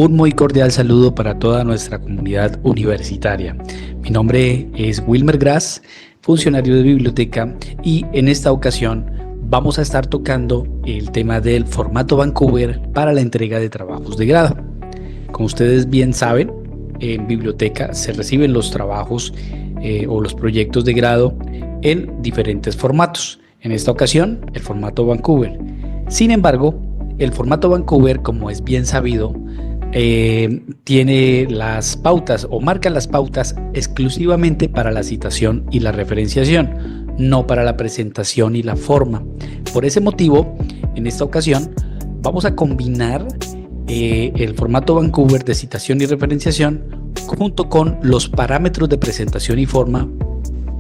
Un muy cordial saludo para toda nuestra comunidad universitaria. Mi nombre es Wilmer Gras, funcionario de biblioteca, y en esta ocasión vamos a estar tocando el tema del formato Vancouver para la entrega de trabajos de grado. Como ustedes bien saben, en biblioteca se reciben los trabajos o los proyectos de grado en diferentes formatos. En esta ocasión, el formato Vancouver. Sin embargo, el formato Vancouver, como es bien sabido, tiene las pautas o marca las pautas exclusivamente para la citación y la referenciación, no para la presentación y la forma. Por ese motivo, en esta ocasión vamos a combinar el formato Vancouver de citación y referenciación junto con los parámetros de presentación y forma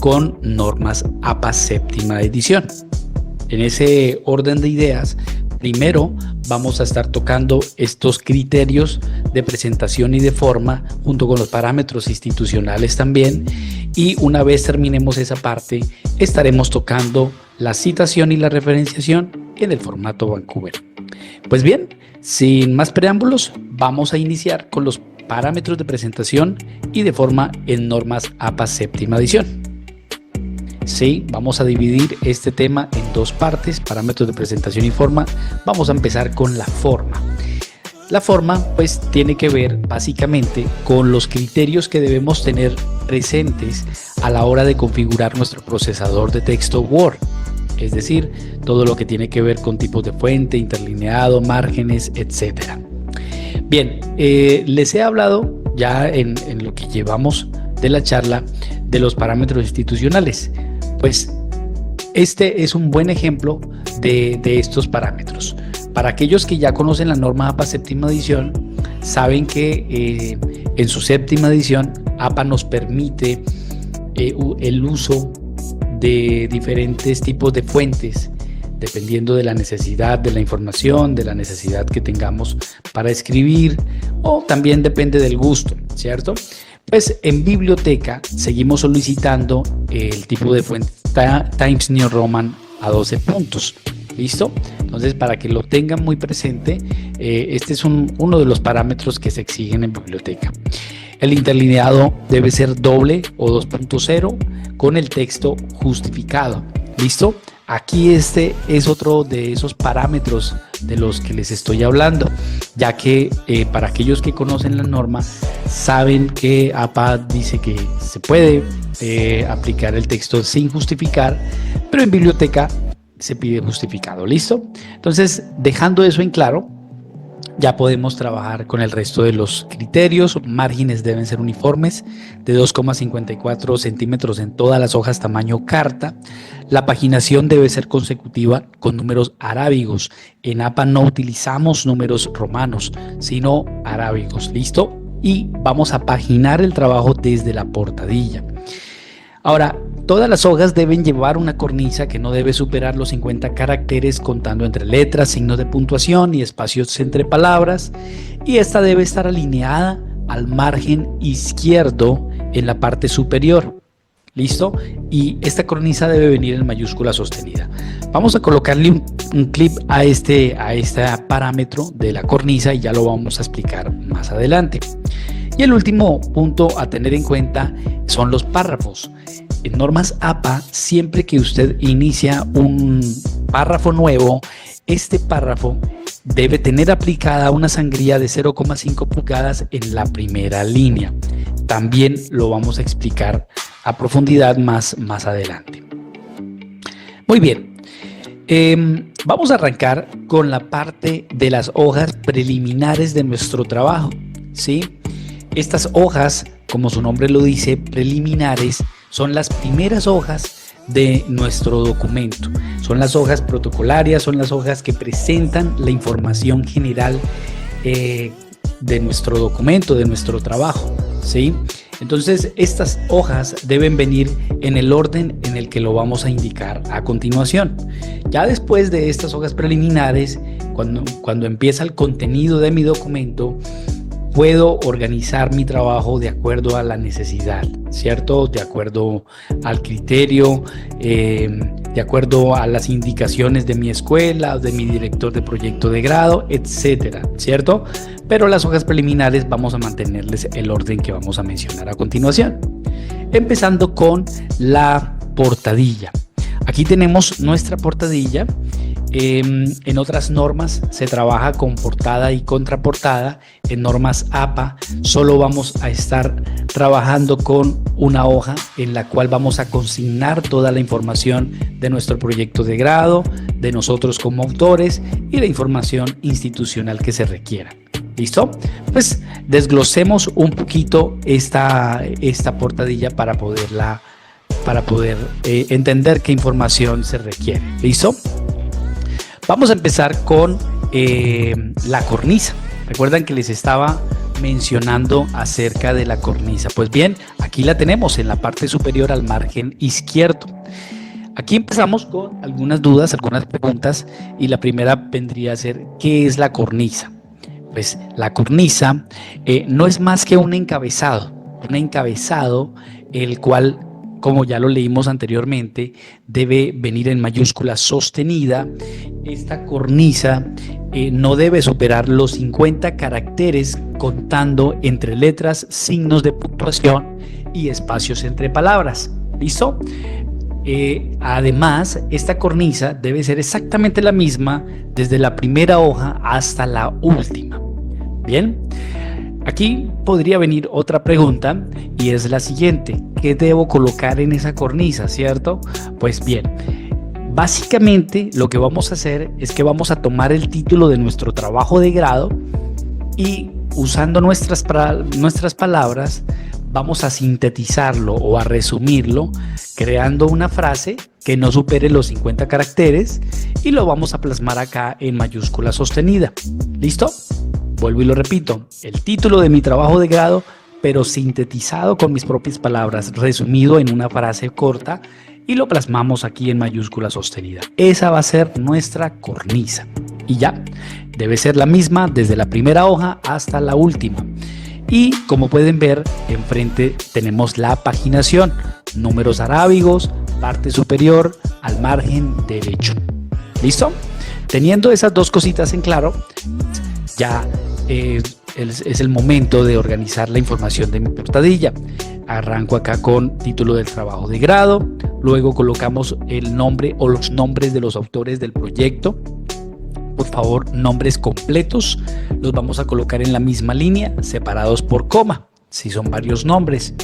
con normas APA séptima edición. En ese orden de ideas, primero vamos a estar tocando estos criterios de presentación y de forma junto con los parámetros institucionales también, y una vez terminemos esa parte estaremos tocando la citación y la referenciación en el formato Vancouver. Pues bien, sin más preámbulos, vamos a iniciar con los parámetros de presentación y de forma en normas APA séptima edición. Sí, vamos a dividir este tema en dos partes, parámetros de presentación y forma. Vamos a empezar con la forma. La forma pues tiene que ver básicamente con los criterios que debemos tener presentes a la hora de configurar nuestro procesador de texto Word. Es decir, todo lo que tiene que ver con tipos de fuente, interlineado, márgenes, etc. Bien, les he hablado ya en lo que llevamos de la charla de los parámetros institucionales. Pues este es un buen ejemplo de estos parámetros. Para aquellos que ya conocen la norma APA séptima edición, saben que en su séptima edición APA nos permite el uso de diferentes tipos de fuentes, dependiendo de la necesidad de la información, de la necesidad que tengamos para escribir, o también depende del gusto, ¿cierto? Pues en biblioteca seguimos solicitando el tipo de fuente Times New Roman a 12 puntos. ¿Listo? Entonces, para que lo tengan muy presente, este es uno de los parámetros que se exigen en biblioteca. El interlineado debe ser doble o 2.0 con el texto justificado. ¿Listo? Aquí este es otro de esos parámetros de los que les estoy hablando, ya que para aquellos que conocen la norma saben que APA dice que se puede aplicar el texto sin justificar, pero en biblioteca se pide justificado. ¿Listo? Entonces, dejando eso en claro, ya podemos trabajar con el resto de los criterios. Márgenes deben ser uniformes de 2,54 centímetros en todas las hojas tamaño carta. La paginación debe ser consecutiva con números arábigos. En APA no utilizamos números romanos, sino arábigos. ¿Listo? Y vamos a paginar el trabajo desde la portadilla. Ahora, todas las hojas deben llevar una cornisa que no debe superar los 50 caracteres, contando entre letras, signos de puntuación y espacios entre palabras, y esta debe estar alineada al margen izquierdo en la parte superior. ¿Listo? Y esta cornisa debe venir en mayúscula sostenida. Vamos a colocarle un clip a este parámetro de la cornisa y ya lo vamos a explicar más adelante. Y el último punto a tener en cuenta son los párrafos. En normas APA, siempre que usted inicia un párrafo nuevo, este párrafo debe tener aplicada una sangría de 0,5 pulgadas en la primera línea. También lo vamos a explicar a profundidad más adelante. Muy bien, vamos a arrancar con la parte de las hojas preliminares de nuestro trabajo, ¿sí? Estas hojas, como su nombre lo dice, preliminares, son las primeras hojas de nuestro documento. Son las hojas protocolarias, son las hojas que presentan la información general de nuestro documento, de nuestro trabajo, ¿sí? Entonces, estas hojas deben venir en el orden en el que lo vamos a indicar a continuación. Ya después de estas hojas preliminares, cuando empieza el contenido de mi documento, puedo organizar mi trabajo de acuerdo a la necesidad, ¿cierto? De acuerdo al criterio, de acuerdo a las indicaciones de mi escuela, de mi director de proyecto de grado, etcétera, ¿cierto? Pero las hojas preliminares vamos a mantenerles el orden que vamos a mencionar a continuación. Empezando con la portadilla. Aquí tenemos nuestra portadilla. En otras normas se trabaja con portada y contraportada. En normas APA solo vamos a estar trabajando con una hoja en la cual vamos a consignar toda la información de nuestro proyecto de grado, de nosotros como autores y la información institucional que se requiera. ¿Listo? Pues desglosemos un poquito esta portadilla para poder entender qué información se requiere. ¿Listo? Vamos a empezar con la cornisa. Recuerdan que les estaba mencionando acerca de la cornisa. Pues bien, aquí la tenemos en la parte superior al margen izquierdo. Aquí empezamos con algunas dudas, algunas preguntas, y la primera vendría a ser: ¿qué es la cornisa? Pues la cornisa no es más que un encabezado el cual, como ya lo leímos anteriormente, debe venir en mayúscula sostenida. Esta cornisa no debe superar los 50 caracteres contando entre letras, signos de puntuación y espacios entre palabras. ¿Listo? Además, esta cornisa debe ser exactamente la misma desde la primera hoja hasta la última. Bien, aquí podría venir otra pregunta y es la siguiente: ¿qué debo colocar en esa cornisa, cierto? Pues bien, básicamente lo que vamos a hacer es que vamos a tomar el título de nuestro trabajo de grado y, usando nuestras palabras, vamos a sintetizarlo o a resumirlo creando una frase que no supere los 50 caracteres y lo vamos a plasmar acá en mayúscula sostenida. ¿Listo? Vuelvo y lo repito: el título de mi trabajo de grado, pero sintetizado con mis propias palabras, resumido en una frase corta, y lo plasmamos aquí en mayúscula sostenida. Esa va a ser nuestra cornisa. Y ya, debe ser la misma desde la primera hoja hasta la última. Y como pueden ver, enfrente tenemos la paginación, números arábigos, parte superior, al margen derecho. ¿Listo? Teniendo esas dos cositas en claro, ya es el momento de organizar la información de mi portadilla. Arranco acá con título del trabajo de grado, luego colocamos el nombre o los nombres de los autores del proyecto. Por favor, nombres completos los vamos a colocar en la misma línea, separados por coma, si son varios nombres.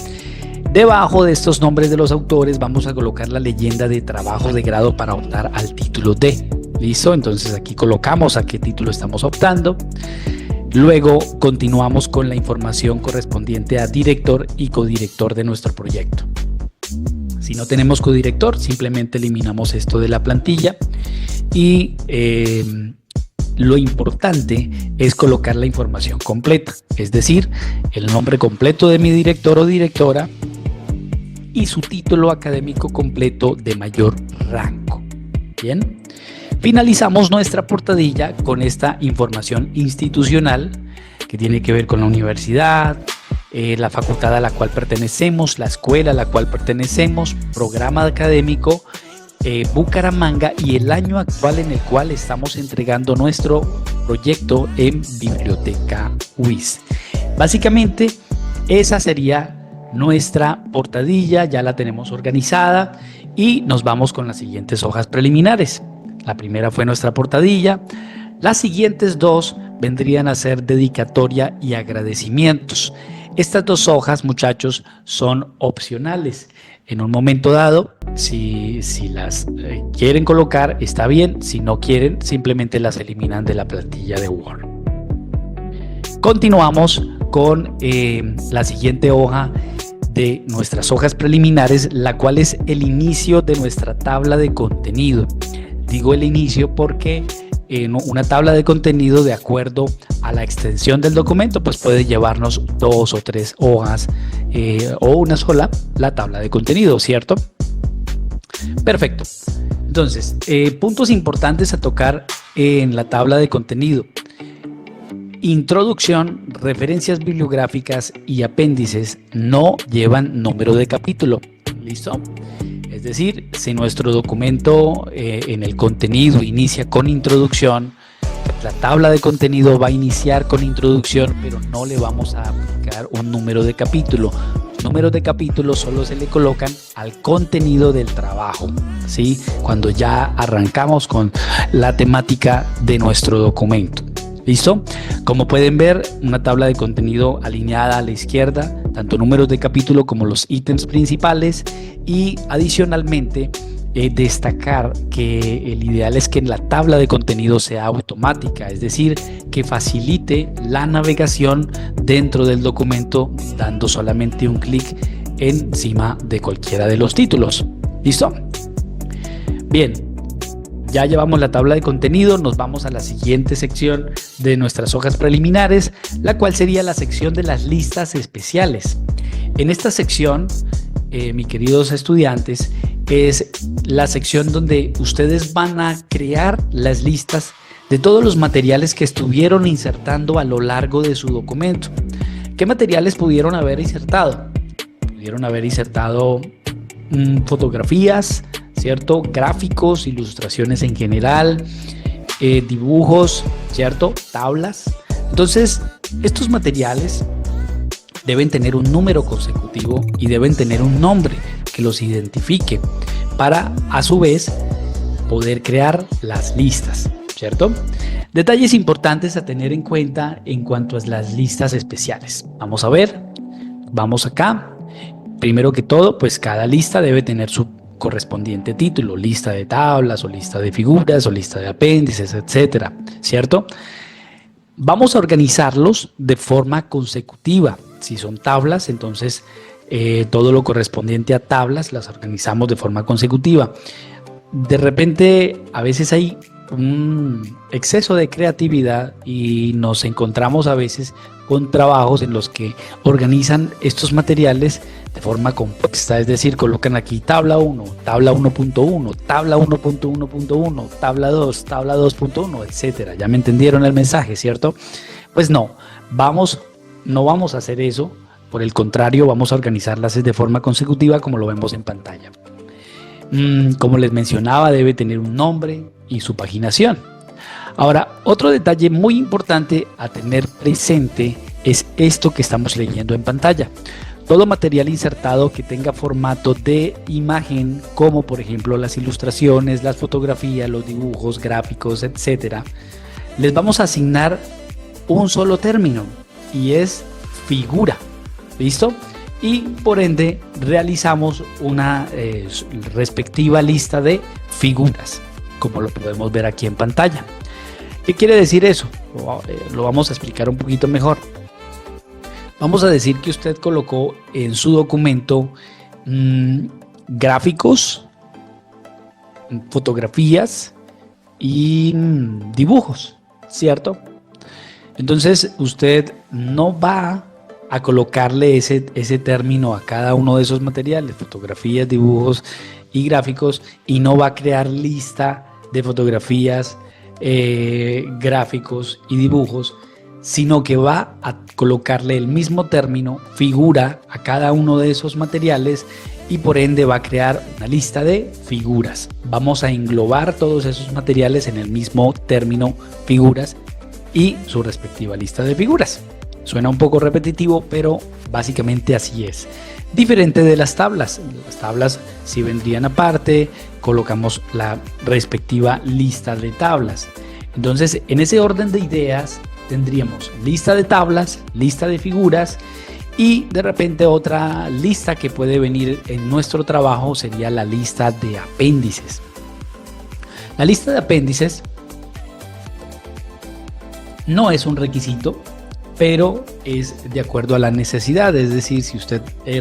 Debajo de estos nombres de los autores vamos a colocar la leyenda de trabajo de grado para optar al título D. ¿Listo? Entonces aquí colocamos a qué título estamos optando. Luego continuamos con la información correspondiente a director y codirector de nuestro proyecto. Si no tenemos codirector, simplemente eliminamos esto de la plantilla y lo importante es colocar la información completa, es decir, el nombre completo de mi director o directora y su título académico completo de mayor rango. Bien. Finalizamos nuestra portadilla con esta información institucional que tiene que ver con la universidad, la facultad a la cual pertenecemos, la escuela a la cual pertenecemos, programa académico, Bucaramanga y el año actual en el cual estamos entregando nuestro proyecto en Biblioteca UIS. Básicamente esa sería nuestra portadilla, ya la tenemos organizada y nos vamos con las siguientes hojas preliminares. La primera fue nuestra portadilla. Las siguientes dos vendrían a ser dedicatoria y agradecimientos. Estas dos hojas, muchachos, son opcionales. En un momento dado, si las quieren colocar, está bien. Si no quieren, simplemente las eliminan de la plantilla de Word. Continuamos con la siguiente hoja de nuestras hojas preliminares, la cual es el inicio de nuestra tabla de contenido. Digo el inicio porque una tabla de contenido, de acuerdo a la extensión del documento, pues puede llevarnos 2 o 3 hojas o una sola, la tabla de contenido, ¿cierto? Perfecto. Entonces, puntos importantes a tocar en la tabla de contenido. Introducción, referencias bibliográficas y apéndices no llevan número de capítulo. ¿Listo? Es decir, si nuestro documento en el contenido inicia con introducción, la tabla de contenido va a iniciar con introducción, pero no le vamos a aplicar un número de capítulo. Los números de capítulo solo se le colocan al contenido del trabajo, ¿sí? Cuando ya arrancamos con la temática de nuestro documento. ¿Listo? Como pueden ver, una tabla de contenido alineada a la izquierda, tanto números de capítulo como los ítems principales, y adicionalmente destacar que el ideal es que la tabla de contenido sea automática, es decir, que facilite la navegación dentro del documento dando solamente un clic encima de cualquiera de los títulos. ¿Listo? Bien. Ya llevamos la tabla de contenido, nos vamos a la siguiente sección de nuestras hojas preliminares, la cual sería la sección de las listas especiales. En esta sección, mis queridos estudiantes, es la sección donde ustedes van a crear las listas de todos los materiales que estuvieron insertando a lo largo de su documento. ¿Qué materiales pudieron haber insertado? Pudieron haber insertado fotografías, ¿cierto? Gráficos, ilustraciones en general, dibujos, ¿cierto? Tablas. Entonces, estos materiales deben tener un número consecutivo y deben tener un nombre que los identifique para, a su vez, poder crear las listas, ¿cierto? Detalles importantes a tener en cuenta en cuanto a las listas especiales. Vamos a ver, vamos acá. Primero que todo, pues cada lista debe tener su correspondiente título, lista de tablas o lista de figuras o lista de apéndices, etcétera, ¿cierto? Vamos a organizarlos de forma consecutiva. Si son tablas, entonces todo lo correspondiente a tablas las organizamos de forma consecutiva. De repente, a veces hay un exceso de creatividad y nos encontramos a veces con trabajos en los que organizan estos materiales de forma compuesta, es decir, colocan aquí tabla 1, tabla 1.1, tabla 1.1.1, tabla 2, tabla 2.1, etcétera. Ya me entendieron el mensaje, ¿cierto? Pues no vamos a hacer eso, por el contrario, vamos a organizarlas de forma consecutiva como lo vemos en pantalla. Como les mencionaba, debe tener un nombre y su paginación. Ahora, otro detalle muy importante a tener presente es esto que estamos leyendo en pantalla. Todo material insertado que tenga formato de imagen, como por ejemplo las ilustraciones, las fotografías, los dibujos, gráficos, etcétera, les vamos a asignar un solo término y es figura. ¿Listo? Y por ende realizamos una respectiva lista de figuras, como lo podemos ver aquí en pantalla. ¿Qué quiere decir eso? Lo vamos a explicar un poquito mejor. Vamos a decir que usted colocó en su documento gráficos, fotografías y dibujos, ¿cierto? Entonces usted no va a colocarle ese término a cada uno de esos materiales, fotografías, dibujos y gráficos, y no va a crear lista de fotografías, gráficos y dibujos, sino que va a colocarle el mismo término figura a cada uno de esos materiales y por ende va a crear una lista de figuras. Vamos a englobar todos esos materiales en el mismo término figuras y su respectiva lista de figuras. Suena un poco repetitivo, pero básicamente así es. Diferente de las tablas. Las tablas sí vendrían aparte, colocamos la respectiva lista de tablas. Entonces, en ese orden de ideas, tendríamos lista de tablas, lista de figuras y de repente otra lista que puede venir en nuestro trabajo sería la lista de apéndices. La lista de apéndices no es un requisito, pero es de acuerdo a la necesidad, es decir, si usted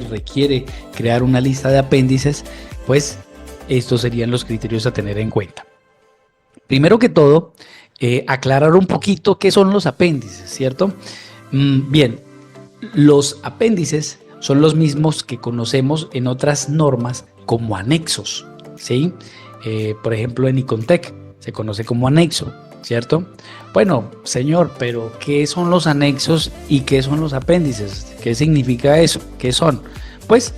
requiere crear una lista de apéndices, pues estos serían los criterios a tener en cuenta. Primero que todo, aclarar un poquito qué son los apéndices, ¿cierto? Bien, los apéndices son los mismos que conocemos en otras normas como anexos, ¿sí? Por ejemplo, en ICONTEC se conoce como anexo. ¿cierto? Bueno, señor, pero ¿qué son los anexos y qué son los apéndices? ¿Qué significa eso? ¿Qué son? Pues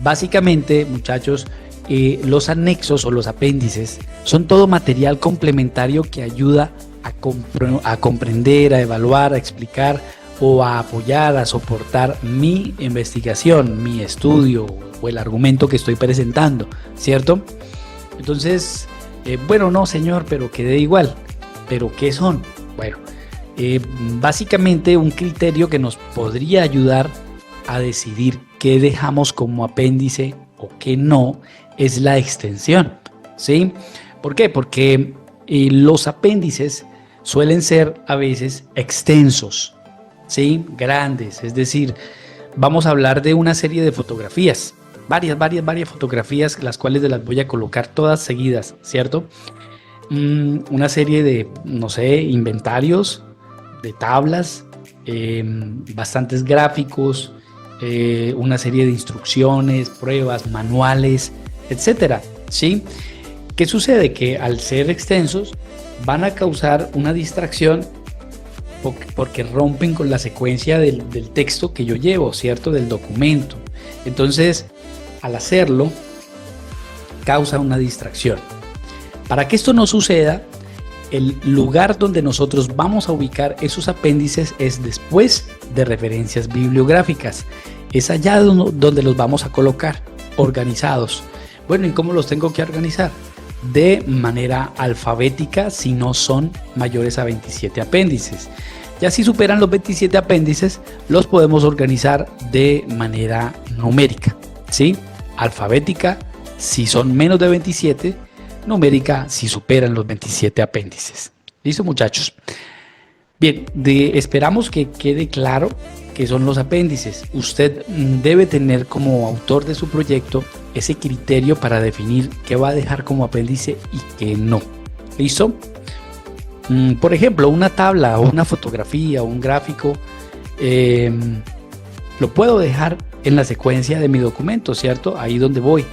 básicamente, muchachos, los anexos o los apéndices son todo material complementario que ayuda a comprender, a evaluar, a explicar o a apoyar, a soportar mi investigación, mi estudio o el argumento que estoy presentando, ¿cierto? Entonces, bueno, no, señor, pero quede igual. ¿Pero qué son? Bueno, básicamente un criterio que nos podría ayudar a decidir qué dejamos como apéndice o qué no es la extensión, ¿sí? ¿Por qué? Porque los apéndices suelen ser a veces extensos, ¿sí? Grandes, es decir, vamos a hablar de una serie de fotografías, varias fotografías, las cuales las voy a colocar todas seguidas, ¿cierto? Una serie de, no sé, inventarios, de tablas, bastantes gráficos, una serie de instrucciones, pruebas, manuales, etcétera, ¿sí? ¿Qué sucede? Que al ser extensos van a causar una distracción porque rompen con la secuencia del texto que yo llevo, ¿cierto? Del documento. Entonces, al hacerlo, causa una distracción. Para que esto no suceda, el lugar donde nosotros vamos a ubicar esos apéndices es después de referencias bibliográficas. Es allá donde los vamos a colocar, organizados. Bueno, ¿y cómo los tengo que organizar? De manera alfabética si no son mayores a 27 apéndices. Ya si superan los 27 apéndices, los podemos organizar de manera numérica, ¿sí? Alfabética si son menos de 27, numérica si superan los 27 apéndices. ¿Listo, muchachos? Bien, esperamos que quede claro qué son los apéndices. Usted debe tener como autor de su proyecto ese criterio para definir qué va a dejar como apéndice y qué no. ¿Listo? Por ejemplo, una tabla o una fotografía o un gráfico lo puedo dejar en la secuencia de mi documento, ¿cierto? Ahí donde voy.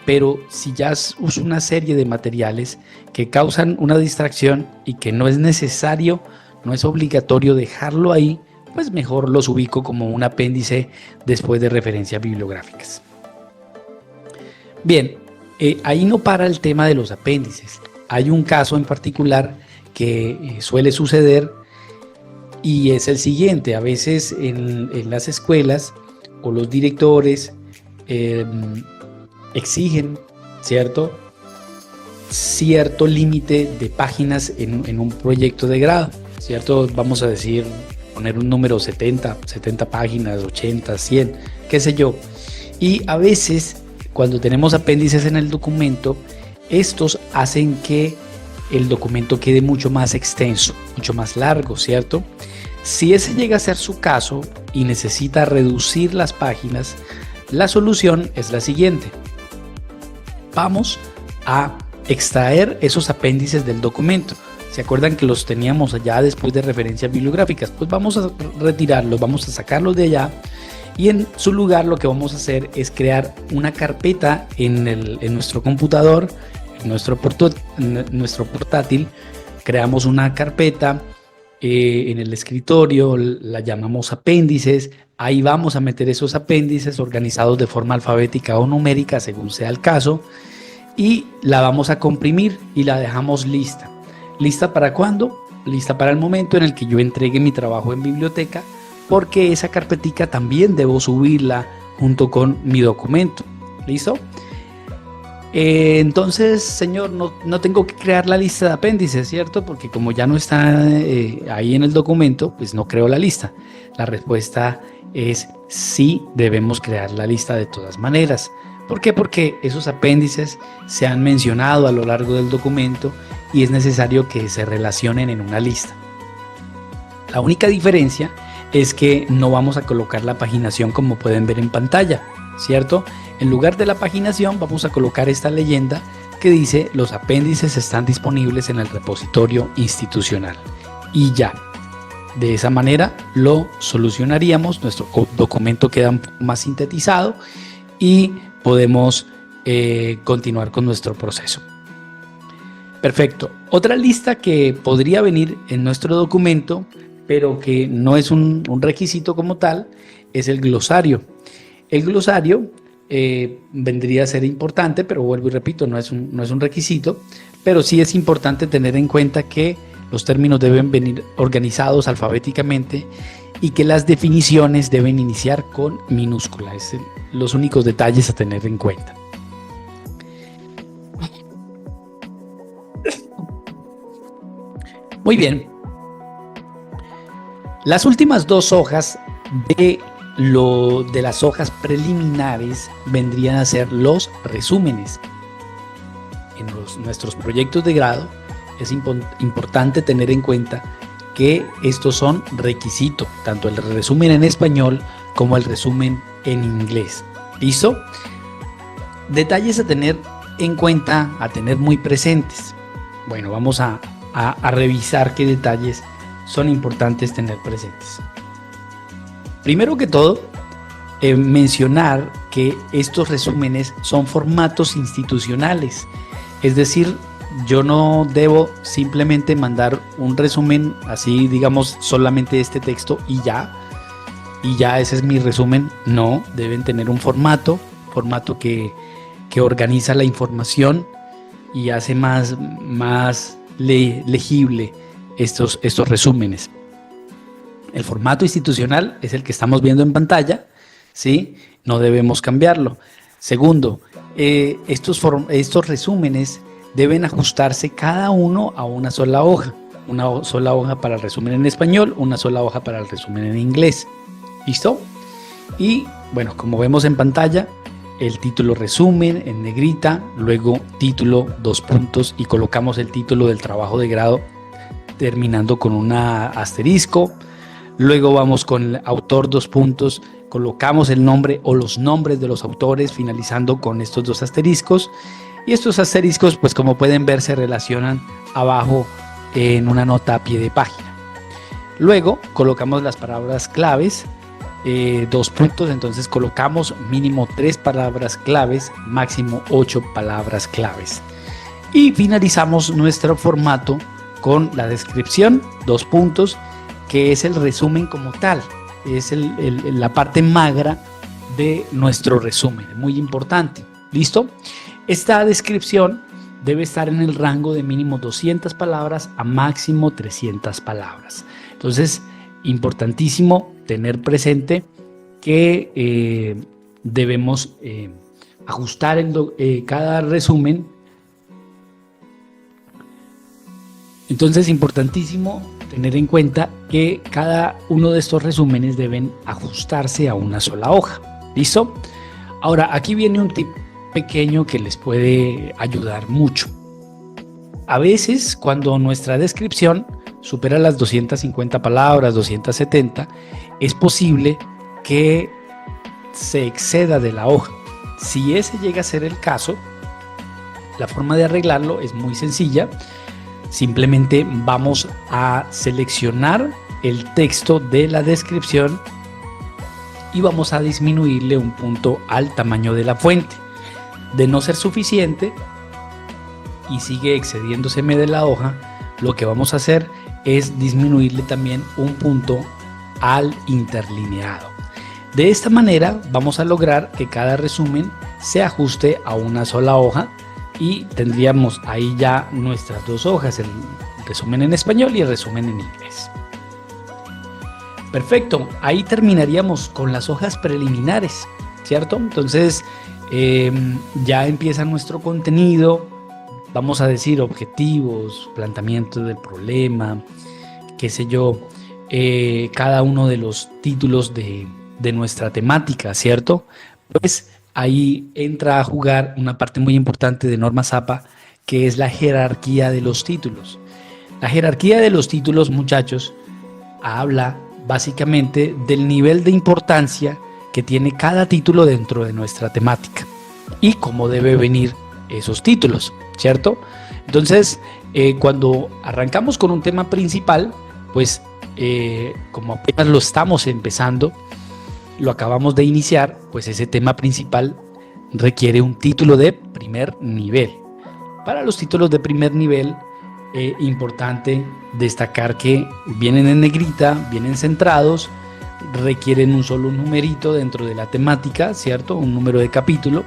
Pero si ya uso una serie de materiales que causan una distracción y que no es necesario, no es obligatorio dejarlo ahí, pues mejor los ubico como un apéndice después de referencias bibliográficas. Bien, ahí no para el tema de los apéndices. Hay un caso en particular que suele suceder y es el siguiente. A veces en las escuelas o los directores exigen, ¿cierto? Cierto límite de páginas en un proyecto de grado, ¿cierto? Vamos a decir, poner un número 70 páginas, 80, 100, qué sé yo. Y a veces, cuando tenemos apéndices en el documento, estos hacen que el documento quede mucho más extenso, mucho más largo, ¿cierto? Si ese llega a ser su caso y necesita reducir las páginas, la solución es la siguiente. Vamos a extraer esos apéndices del documento. ¿Se acuerdan que los teníamos allá después de referencias bibliográficas? Pues vamos a retirarlos, vamos a sacarlos de allá y en su lugar lo que vamos a hacer es crear una carpeta en nuestro computador, en nuestro portátil. Creamos una carpeta en el escritorio, la llamamos apéndices. Ahí vamos a meter esos apéndices organizados de forma alfabética o numérica, según sea el caso, y la vamos a comprimir y la dejamos lista. ¿Lista para cuándo? Lista para el momento en el que yo entregue mi trabajo en biblioteca, porque esa carpetica también debo subirla junto con mi documento. ¿Listo? Entonces, señor, no tengo que crear la lista de apéndices, ¿cierto? Porque como ya no está ahí en el documento, pues no creo la lista. La respuesta es sí, debemos crear la lista de todas maneras. ¿Por qué? Porque esos apéndices se han mencionado a lo largo del documento y es necesario que se relacionen en una lista. La única diferencia es que no vamos a colocar la paginación como pueden ver en pantalla, ¿cierto? En lugar de la paginación vamos a colocar esta leyenda que dice: los apéndices están disponibles en el repositorio institucional. Y ya, de esa manera lo solucionaríamos, nuestro documento queda un poco más sintetizado y podemos continuar con nuestro proceso. Perfecto. Otra lista que podría venir en nuestro documento, pero que no es un requisito como tal, es el glosario. El glosario vendría a ser importante, pero vuelvo y repito, no es un requisito, pero sí es importante tener en cuenta que los términos deben venir organizados alfabéticamente y que las definiciones deben iniciar con minúscula. Es los únicos detalles a tener en cuenta. Muy bien. Las últimas dos hojas de las hojas preliminares vendrían a ser los resúmenes. En nuestros proyectos de grado es importante tener en cuenta que estos son requisitos, tanto el resumen en español como el resumen en inglés. ¿Listo? Detalles a tener en cuenta, a tener muy presentes. Bueno, vamos a revisar qué detalles son importantes tener presentes. Primero que todo, mencionar que estos resúmenes son formatos institucionales, es decir, yo no debo simplemente mandar un resumen así, digamos, solamente este texto y ya ese es mi resumen. No, deben tener un formato que organiza la información y hace más legible estos resúmenes. El formato institucional es el que estamos viendo en pantalla, ¿sí? No debemos cambiarlo. Segundo, estos resúmenes deben ajustarse cada uno a una sola hoja. Una sola hoja para el resumen en español, una sola hoja para el resumen en inglés. ¿Listo? Y bueno, como vemos en pantalla, el título resumen en negrita, luego título, 2 puntos y colocamos el título del trabajo de grado terminando con un asterisco. Luego vamos con el autor, 2 puntos, colocamos el nombre o los nombres de los autores finalizando con estos 2 asteriscos. Y estos asteriscos, pues como pueden ver, se relacionan abajo en una nota a pie de página. Luego colocamos las palabras claves, 2 puntos, entonces colocamos mínimo 3 palabras claves, máximo 8 palabras claves. Y finalizamos nuestro formato con la descripción, 2 puntos, que es el resumen como tal, es la parte magra de nuestro resumen, muy importante. ¿Listo? Esta descripción debe estar en el rango de mínimo 200 palabras a máximo 300 palabras. Entonces, importantísimo tener presente que debemos ajustar cada resumen. Entonces, importantísimo tener en cuenta que cada uno de estos resúmenes deben ajustarse a una sola hoja. ¿Listo? Ahora, aquí viene un tip pequeño que les puede ayudar mucho. A veces, cuando nuestra descripción supera las 250 palabras, 270, es posible que se exceda de la hoja. Si ese llega a ser el caso, la forma de arreglarlo es muy sencilla. Simplemente vamos a seleccionar el texto de la descripción y vamos a disminuirle un punto al tamaño de la fuente. De no ser suficiente y sigue excediéndoseme de la hoja, lo que vamos a hacer es disminuirle también un punto al interlineado. De esta manera vamos a lograr que cada resumen se ajuste a una sola hoja y tendríamos ahí ya nuestras 2 hojas, el resumen en español y el resumen en inglés. Perfecto, ahí terminaríamos con las hojas preliminares, ¿cierto? Entonces ya empieza nuestro contenido, vamos a decir objetivos, planteamiento del problema, qué sé yo, cada uno de los títulos de nuestra temática, ¿cierto? Pues ahí entra a jugar una parte muy importante de Norma Zappa, que es la jerarquía de los títulos. La jerarquía de los títulos, muchachos, habla básicamente del nivel de importancia que tiene cada título dentro de nuestra temática y cómo debe venir esos títulos, ¿cierto? Entonces, cuando arrancamos con un tema principal, pues como apenas lo estamos empezando, lo acabamos de iniciar, pues ese tema principal requiere un título de primer nivel. Para los títulos de primer nivel, importante destacar que vienen en negrita, vienen centrados, requieren un solo numerito dentro de la temática, ¿cierto? Un número de capítulo.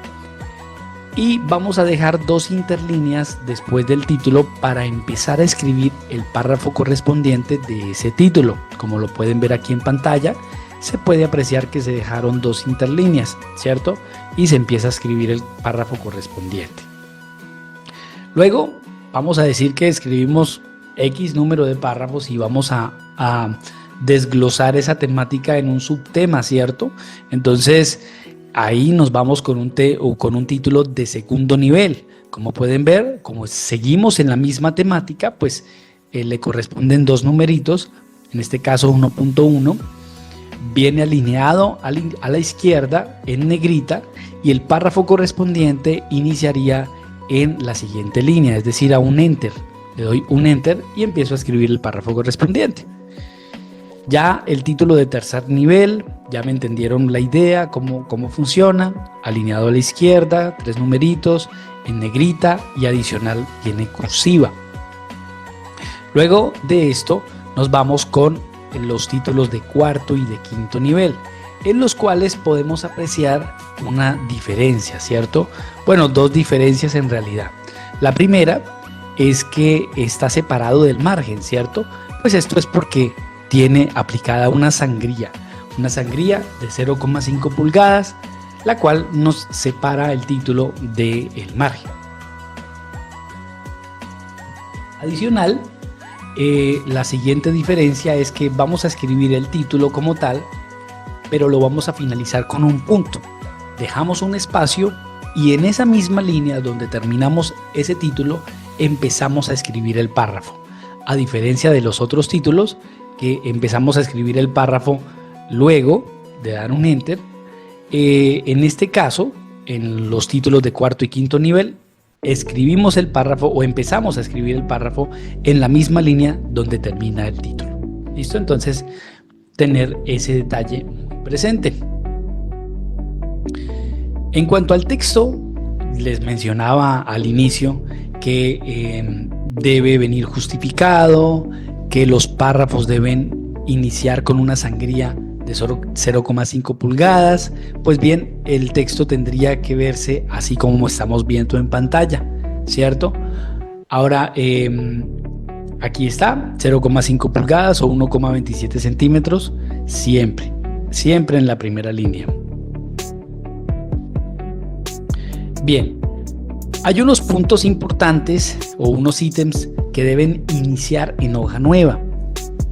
Y vamos a dejar 2 interlíneas después del título para empezar a escribir el párrafo correspondiente de ese título. Como lo pueden ver aquí en pantalla, se puede apreciar que se dejaron 2 interlíneas, ¿cierto? Y se empieza a escribir el párrafo correspondiente. Luego vamos a decir que escribimos X número de párrafos y vamos a desglosar esa temática en un subtema, ¿cierto? Entonces ahí nos vamos con un título de segundo nivel. Como pueden ver, como seguimos en la misma temática, pues le corresponden 2 numeritos, en este caso 1.1, viene alineado a la izquierda en negrita y el párrafo correspondiente iniciaría en la siguiente línea, es decir, a un enter. Le doy un enter y empiezo a escribir el párrafo correspondiente. Ya el título de tercer nivel, ya me entendieron la idea, cómo funciona, alineado a la izquierda, 3 numeritos, en negrita y adicional tiene cursiva. Luego de esto nos vamos con los títulos de cuarto y de quinto nivel, en los cuales podemos apreciar una diferencia, ¿cierto? Bueno, 2 diferencias en realidad. La primera es que está separado del margen, ¿cierto? Pues esto es porque tiene aplicada una sangría de 0,5 pulgadas, la cual nos separa el título del margen. Adicional, la siguiente diferencia es que vamos a escribir el título como tal, pero lo vamos a finalizar con un punto. Dejamos un espacio y en esa misma línea donde terminamos ese título empezamos a escribir el párrafo. A diferencia de los otros títulos que empezamos a escribir el párrafo luego de dar un enter, en este caso, en los títulos de cuarto y quinto nivel, escribimos el párrafo o empezamos a escribir el párrafo en la misma línea donde termina el título. ¿Listo? Entonces, tener ese detalle presente. En cuanto al texto, les mencionaba al inicio que debe venir justificado, que los párrafos deben iniciar con una sangría de 0,5 pulgadas. Pues bien, el texto tendría que verse así como estamos viendo en pantalla, ¿cierto? Ahora, aquí está, 0,5 pulgadas o 1,27 centímetros, siempre en la primera línea. Bien, hay unos puntos importantes o unos ítems que deben iniciar en hoja nueva,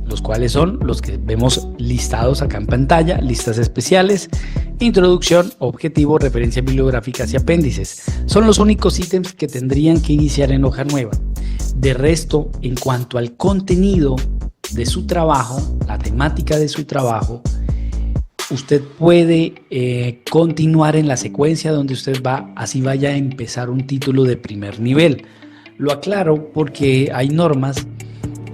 los cuales son los que vemos listados acá en pantalla: listas especiales, introducción, objetivo, referencias bibliográficas y apéndices. Son los únicos ítems que tendrían que iniciar en hoja nueva. De resto, en cuanto al contenido de su trabajo, la temática de su trabajo, usted puede continuar en la secuencia donde usted va, así vaya a empezar un título de primer nivel. Lo aclaro porque hay normas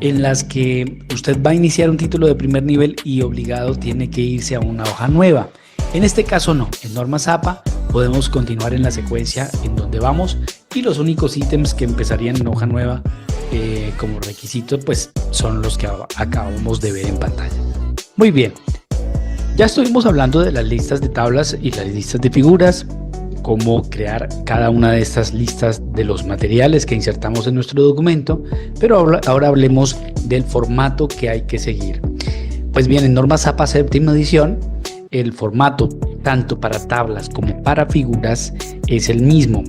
en las que usted va a iniciar un título de primer nivel y obligado tiene que irse a una hoja nueva. En este caso no, en normas APA podemos continuar en la secuencia en donde vamos y los únicos ítems que empezarían en hoja nueva como requisito pues son los que acabamos de ver en pantalla. Muy bien, ya estuvimos hablando de las listas de tablas y las listas de figuras, cómo crear cada una de estas listas de los materiales que insertamos en nuestro documento, pero ahora hablemos del formato que hay que seguir. Pues bien, en normas APA séptima edición, el formato tanto para tablas como para figuras es el mismo.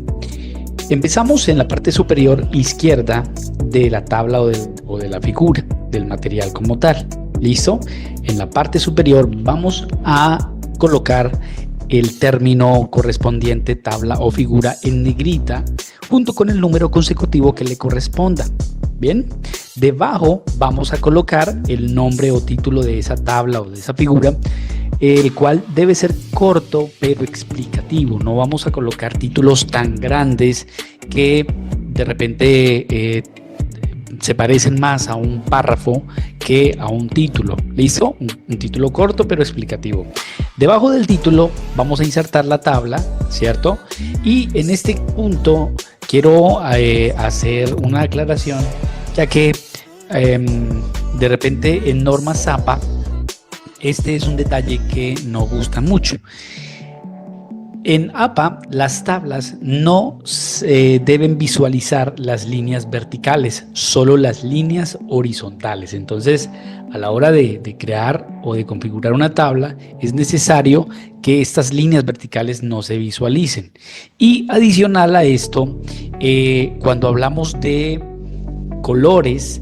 Empezamos en la parte superior izquierda de la tabla o de la figura, del material como tal. ¿Listo? En la parte superior vamos a colocar el término correspondiente tabla o figura en negrita junto con el número consecutivo que le corresponda. Bien, debajo vamos a colocar el nombre o título de esa tabla o de esa figura, el cual debe ser corto pero explicativo. No vamos a colocar títulos tan grandes que de repente se parecen más a un párrafo que a un título. ¿Listo? Un título corto pero explicativo. Debajo del título vamos a insertar la tabla, ¿cierto? Y en este punto quiero hacer una aclaración, ya que de repente en normas ZAPA este es un detalle que no gusta mucho. En APA, las tablas no deben visualizar las líneas verticales, solo las líneas horizontales. Entonces, a la hora de crear o de configurar una tabla, es necesario que estas líneas verticales no se visualicen. Y adicional a esto, cuando hablamos de colores,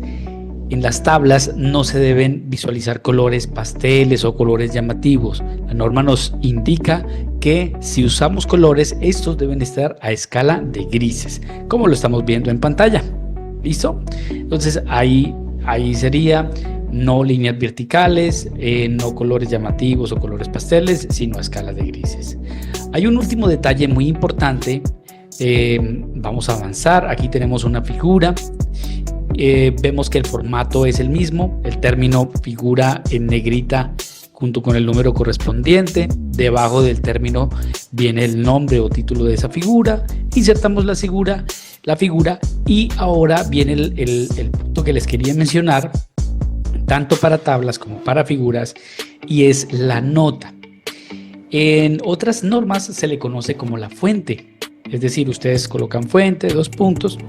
en las tablas no se deben visualizar colores pasteles o colores llamativos. La norma nos indica que si usamos colores, estos deben estar a escala de grises, como lo estamos viendo en pantalla. ¿Listo? Entonces ahí sería no líneas verticales, no colores llamativos o colores pasteles, sino a escala de grises. Hay un último detalle muy importante. Vamos a avanzar. Aquí tenemos una figura. Vemos que el formato es el mismo, el término figura en negrita junto con el número correspondiente, debajo del término viene el nombre o título de esa figura, insertamos la figura y ahora viene el punto que les quería mencionar, tanto para tablas como para figuras, y es la nota. En otras normas se le conoce como la fuente, es decir, ustedes colocan fuente, dos puntos,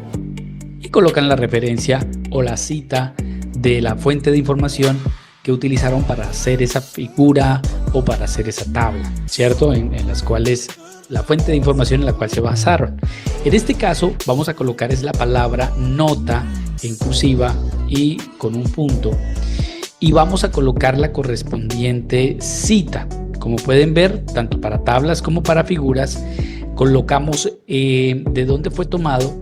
y colocan la referencia o la cita de la fuente de información que utilizaron para hacer esa figura o para hacer esa tabla, ¿cierto? En las cuales la fuente de información en la cual se basaron. En este caso vamos a colocar es la palabra nota en cursiva y con un punto, y vamos a colocar la correspondiente cita. Como pueden ver, tanto para tablas como para figuras, colocamos de dónde fue tomado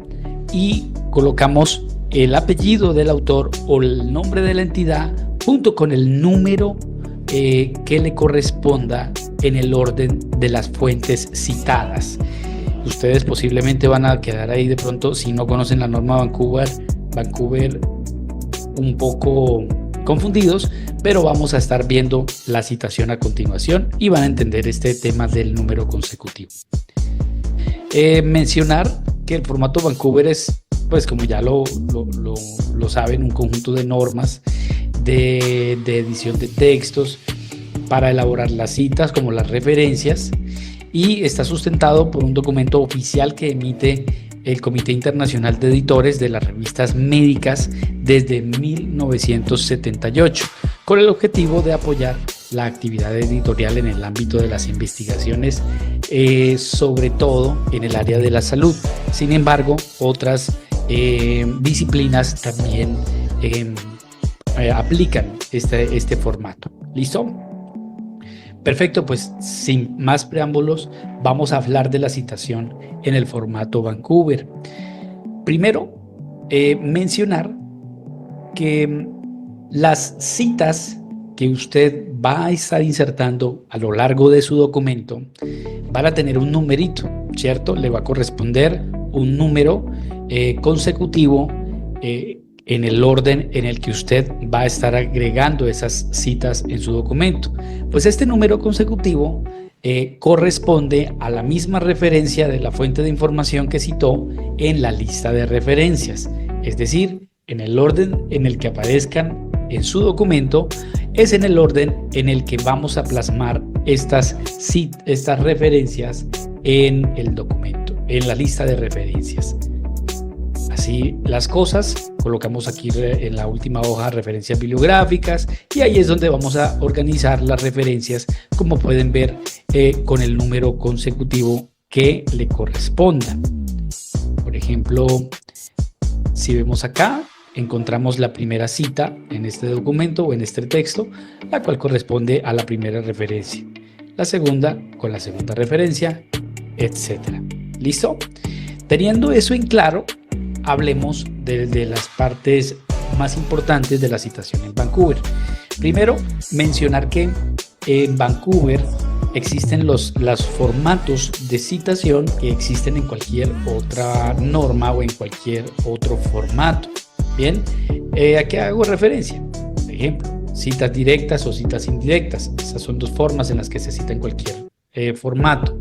y colocamos el apellido del autor o el nombre de la entidad junto con el número que le corresponda en el orden de las fuentes citadas. Ustedes posiblemente van a quedar ahí de pronto, si no conocen la norma Vancouver, un poco confundidos, pero vamos a estar viendo la citación a continuación y van a entender este tema del número consecutivo. Mencionar que el formato Vancouver es, pues como ya lo saben, un conjunto de normas de edición de textos para elaborar las citas como las referencias, y está sustentado por un documento oficial que emite el Comité Internacional de Editores de las Revistas Médicas desde 1978, con el objetivo de apoyar la actividad editorial en el ámbito de las investigaciones, sobre todo en el área de la salud. Sin embargo, otras disciplinas también aplican este formato. ¿Listo? Perfecto, pues sin más preámbulos vamos a hablar de la citación en el formato Vancouver. Primero, mencionar que las citas que usted va a estar insertando a lo largo de su documento van a tener un numerito, ¿cierto? Le va a corresponder un número consecutivo en el orden en el que usted va a estar agregando esas citas en su documento. Pues este número consecutivo corresponde a la misma referencia de la fuente de información que citó en la lista de referencias, es decir, en el orden en el que aparezcan en su documento, es en el orden en el que vamos a plasmar estas referencias en el documento, en la lista de referencias. Así las cosas, colocamos aquí en la última hoja referencias bibliográficas, y ahí es donde vamos a organizar las referencias, como pueden ver, con el número consecutivo que le corresponda. Por ejemplo, si vemos acá, encontramos la primera cita en este documento o en este texto, la cual corresponde a la primera referencia, la segunda con la segunda referencia, etcétera. ¿Listo? Teniendo eso en claro, hablemos de las partes más importantes de la citación en Vancouver. Primero, mencionar que en Vancouver existen los formatos de citación que existen en cualquier otra norma o en cualquier otro formato. Bien, ¿a qué hago referencia? Por ejemplo, citas directas o citas indirectas. Esas son dos formas en las que se cita en cualquier formato.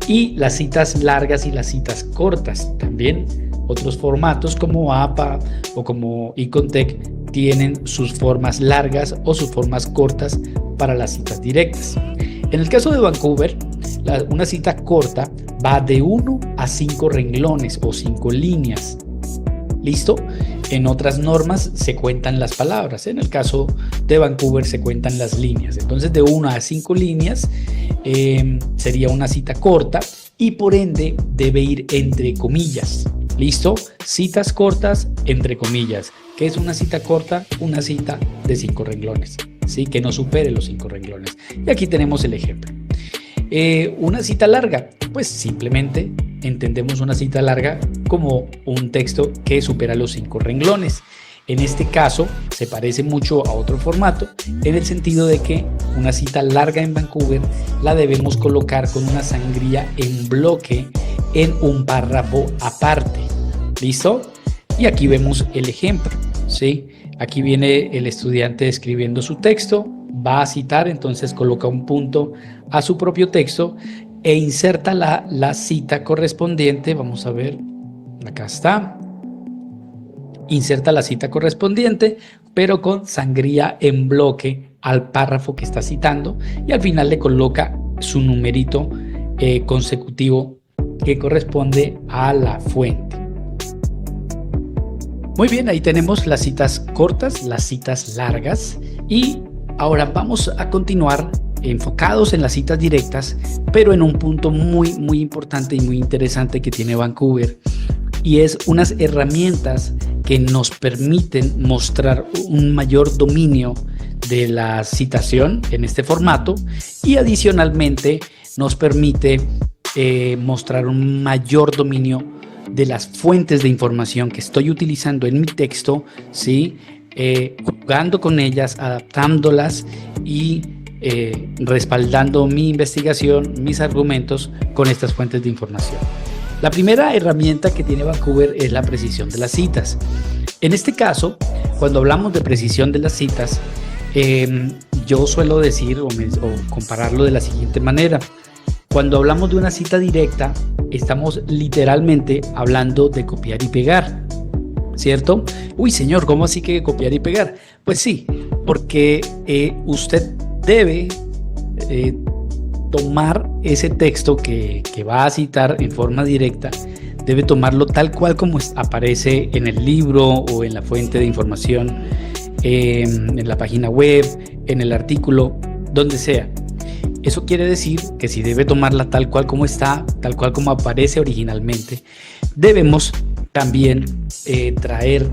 y las citas largas y las citas cortas. También otros formatos como APA o como Icontec tienen sus formas largas o sus formas cortas para las citas directas. En el caso de Vancouver, una cita corta va de 1 a 5 renglones o 5 líneas. ¿Listo? En otras normas se cuentan las palabras. En el caso de Vancouver se cuentan las líneas. Entonces, de 1 a 5 líneas sería una cita corta y por ende debe ir entre comillas. ¿Listo? Citas cortas entre comillas. ¿Qué es una cita corta? Una cita de 5 renglones. ¿Sí? Que no supere los 5 renglones. Y aquí tenemos el ejemplo. Una cita larga, pues simplemente entendemos una cita larga como un texto que supera los 5 renglones. En este caso se parece mucho a otro formato en el sentido de que una cita larga en Vancouver la debemos colocar con una sangría en bloque en un párrafo aparte. ¿Listo? Y aquí vemos el ejemplo, ¿sí? Aquí viene el estudiante escribiendo su texto, va a citar, entonces coloca un punto a su propio texto e inserta la cita correspondiente. Vamos a ver, acá está. Inserta la cita correspondiente, pero con sangría en bloque al párrafo que está citando y al final le coloca su numerito consecutivo que corresponde a la fuente. Muy bien, ahí tenemos las citas cortas, las citas largas y ahora vamos a continuar enfocados en las citas directas, pero en un punto muy importante y muy interesante que tiene Vancouver, y es unas herramientas que nos permiten mostrar un mayor dominio de la citación en este formato y adicionalmente nos permite mostrar un mayor dominio de las fuentes de información que estoy utilizando en mi texto, ¿sí? Jugando con ellas, adaptándolas y respaldando mi investigación, mis argumentos con estas fuentes de información. La primera herramienta que tiene Vancouver es la precisión de las citas. En este caso, cuando hablamos de precisión de las citas, yo suelo decir o compararlo de la siguiente manera. Cuando hablamos de una cita directa, estamos literalmente hablando de copiar y pegar, ¿cierto? Uy, señor, ¿cómo así que copiar y pegar? Pues sí, porque usted debe tomar ese texto que va a citar en forma directa, debe tomarlo tal cual como aparece en el libro o en la fuente de información, en la página web, en el artículo, donde sea. Eso quiere decir que si debe tomarla tal cual como está, tal cual como aparece originalmente, debemos también traer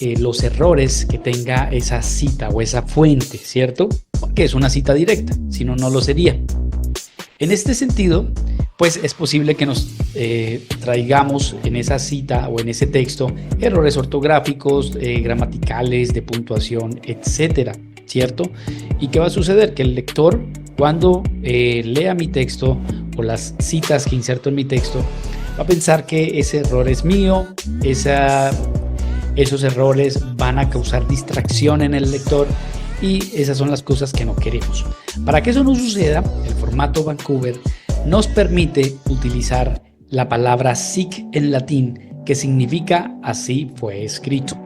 los errores que tenga esa cita o esa fuente, ¿cierto? Porque es una cita directa, si no, no lo sería. En este sentido, pues es posible que nos traigamos en esa cita o en ese texto errores ortográficos, gramaticales, de puntuación, etcétera, ¿cierto? ¿Y qué va a suceder? Que el lector, cuando lea mi texto o las citas que inserto en mi texto, va a pensar que ese error es mío, esos errores van a causar distracción en el lector y esas son las cosas que no queremos. Para que eso no suceda, el formato Vancouver nos permite utilizar la palabra sic en latín, que significa así fue escrito,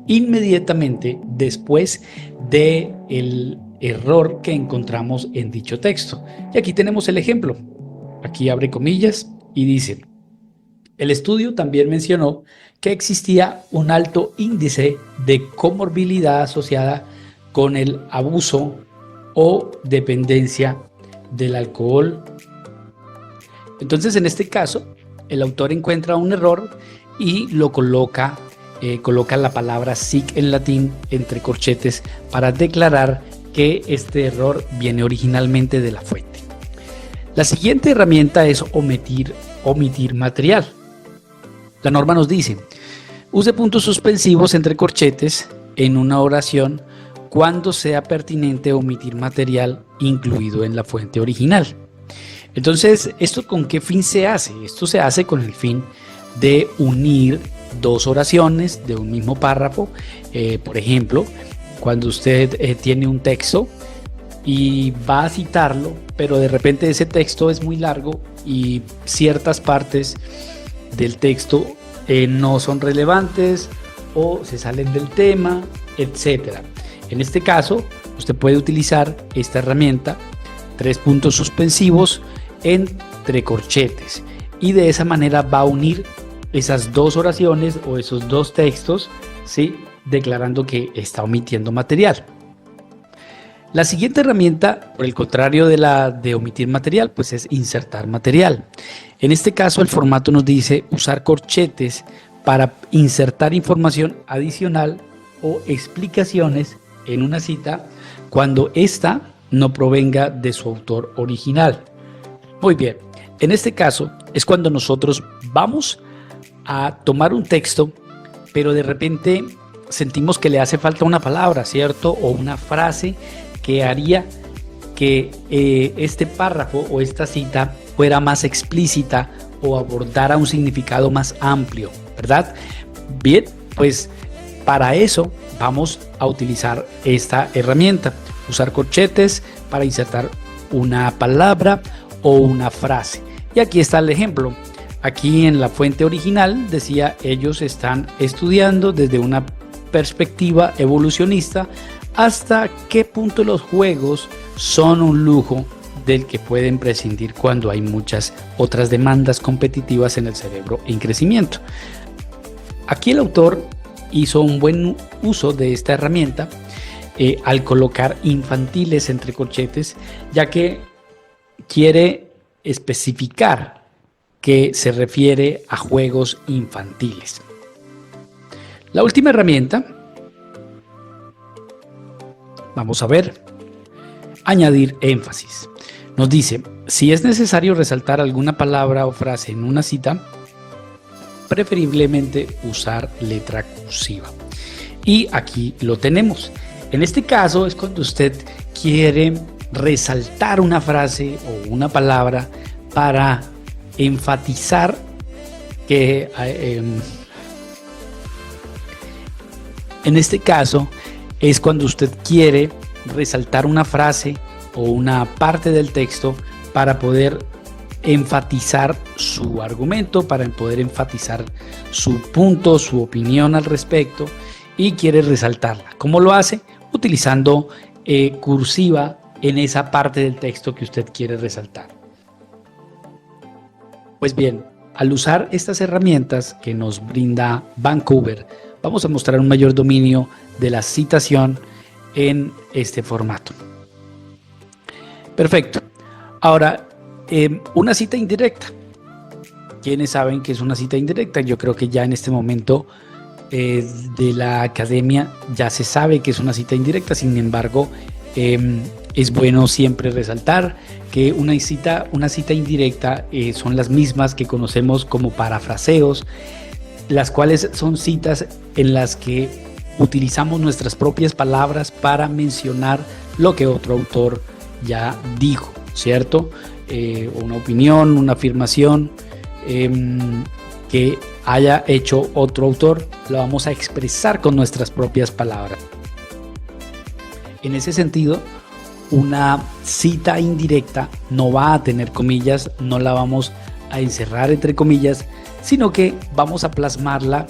inmediatamente después del error que encontramos en dicho texto. Y aquí tenemos el ejemplo. Aquí abre comillas y dice: el estudio también mencionó que existía un alto índice de comorbilidad asociada con el abuso o dependencia del alcohol. Entonces, en este caso, el autor encuentra un error y lo coloca la palabra sic en latín entre corchetes para declarar que este error viene originalmente de la fuente. La siguiente herramienta es omitir material. La norma nos dice: use puntos suspensivos entre corchetes en una oración cuando sea pertinente omitir material incluido en la fuente original. Entonces, ¿esto con qué fin se hace? Esto se hace con el fin de unir dos oraciones de un mismo párrafo. Por ejemplo, cuando usted tiene un texto y va a citarlo, pero de repente ese texto es muy largo y ciertas partes del texto no son relevantes o se salen del tema, etcétera. En este caso, usted puede utilizar esta herramienta, 3 puntos suspensivos entre corchetes, y de esa manera va a unir esas dos oraciones o esos dos textos, ¿sí?, declarando que está omitiendo material. La siguiente herramienta, por el contrario de la de omitir material, pues es insertar material. En este caso, el formato nos dice usar corchetes para insertar información adicional o explicaciones en una cita cuando ésta no provenga de su autor original. Muy bien, en este caso es cuando nosotros vamos a tomar un texto, pero de repente sentimos que le hace falta una palabra, ¿cierto? O una frase que haría que este párrafo o esta cita fuera más explícita o abordara un significado más amplio, ¿verdad? Bien, pues para eso vamos a utilizar esta herramienta, usar corchetes para insertar una palabra o una frase. Y aquí está el ejemplo. Aquí en la fuente original decía: ellos están estudiando desde una perspectiva evolucionista hasta qué punto los juegos son un lujo del que pueden prescindir cuando hay muchas otras demandas competitivas en el cerebro en crecimiento. Aquí el autor hizo un buen uso de esta herramienta al colocar infantiles entre corchetes, ya que quiere especificar que se refiere a juegos infantiles. La última herramienta, vamos a ver, añadir énfasis. Nos dice: si es necesario resaltar alguna palabra o frase en una cita, preferiblemente usar letra cursiva. Y aquí lo tenemos. En este caso es cuando usted quiere resaltar una frase o una palabra para enfatizar que en este caso es cuando usted quiere resaltar una frase o una parte del texto para poder enfatizar su argumento, para poder enfatizar su punto, su opinión al respecto, y quiere resaltarla. ¿Cómo lo hace? Utilizando cursiva en esa parte del texto que usted quiere resaltar. Pues bien, al usar estas herramientas que nos brinda Vancouver, vamos a mostrar un mayor dominio de la citación en este formato. Perfecto. Ahora, una cita indirecta. ¿Quiénes saben qué es una cita indirecta? Yo creo que ya en este momento de la academia ya se sabe que es una cita indirecta. Sin embargo, es bueno siempre resaltar que una cita indirecta son las mismas que conocemos como parafraseos, las cuales son citas en las que utilizamos nuestras propias palabras para mencionar lo que otro autor ya dijo, ¿cierto? Una opinión, una afirmación que haya hecho otro autor, la vamos a expresar con nuestras propias palabras. En ese sentido, una cita indirecta no va a tener comillas, no la vamos a encerrar entre comillas, sino que vamos a plasmarla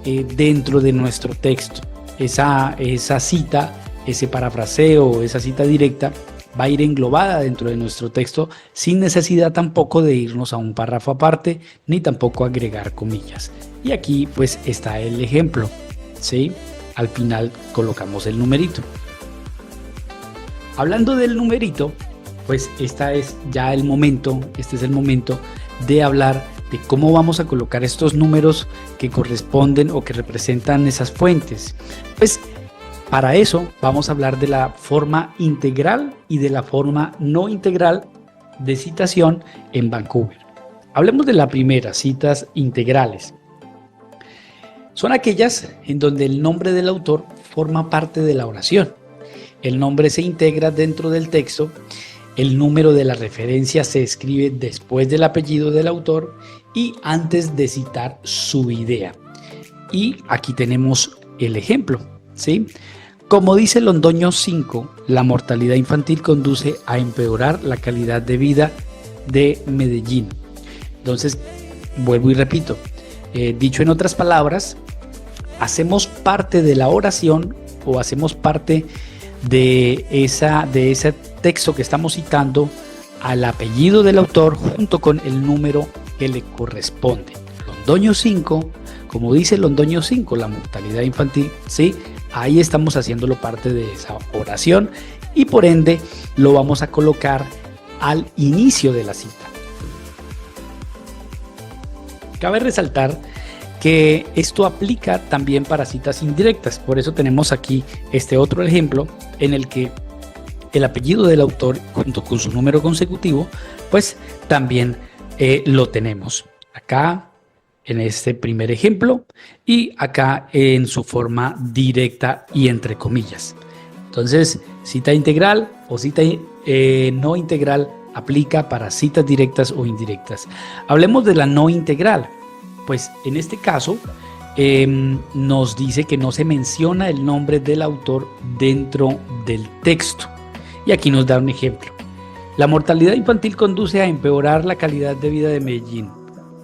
dentro de nuestro texto. Esa cita, ese parafraseo, esa cita directa va a ir englobada dentro de nuestro texto sin necesidad tampoco de irnos a un párrafo aparte ni tampoco agregar comillas. Y aquí pues está el ejemplo, ¿sí? Al final colocamos el numerito. Hablando del numerito, pues este es el momento de hablar de cómo vamos a colocar estos números que corresponden o que representan esas fuentes. Pues para eso vamos a hablar de la forma integral y de la forma no integral de citación en Vancouver. Hablemos de la primera, citas integrales. Son aquellas en donde el nombre del autor forma parte de la oración. El nombre se integra dentro del texto, el número de la referencia se escribe después del apellido del autor y antes de citar su idea. Y aquí tenemos el ejemplo, ¿sí? Como dice Londoño 5, la mortalidad infantil conduce a empeorar la calidad de vida de Medellín. Entonces, vuelvo y repito, dicho en otras palabras, hacemos parte de la oración o hacemos parte de ese texto que estamos citando al apellido del autor junto con el número que le corresponde. Londoño 5, como dice Londoño 5, la mortalidad infantil, ¿sí? Ahí estamos haciéndolo parte de esa oración y por ende lo vamos a colocar al inicio de la cita. Cabe resaltar que esto aplica también para citas indirectas, por eso tenemos aquí este otro ejemplo en el que el apellido del autor junto con su número consecutivo, pues también lo tenemos acá en este primer ejemplo y acá en su forma directa y entre comillas. Entonces, cita integral o cita no integral aplica para citas directas o indirectas. Hablemos de la no integral. Pues en este caso nos dice que no se menciona el nombre del autor dentro del texto. Y aquí nos da un ejemplo. La mortalidad infantil conduce a empeorar la calidad de vida de Medellín.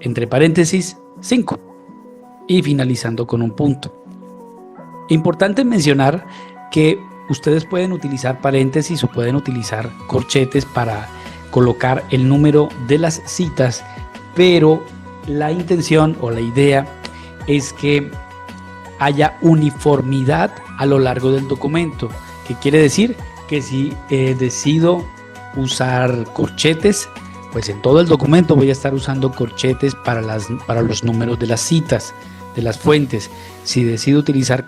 Entre paréntesis, 5. Y finalizando con un punto. Importante mencionar que ustedes pueden utilizar paréntesis o pueden utilizar corchetes para colocar el número de las citas, pero la intención o la idea es que haya uniformidad a lo largo del documento. ¿Qué quiere decir? Que si decido usar corchetes, pues en todo el documento voy a estar usando corchetes para los números de las citas, de las fuentes. Si decido utilizar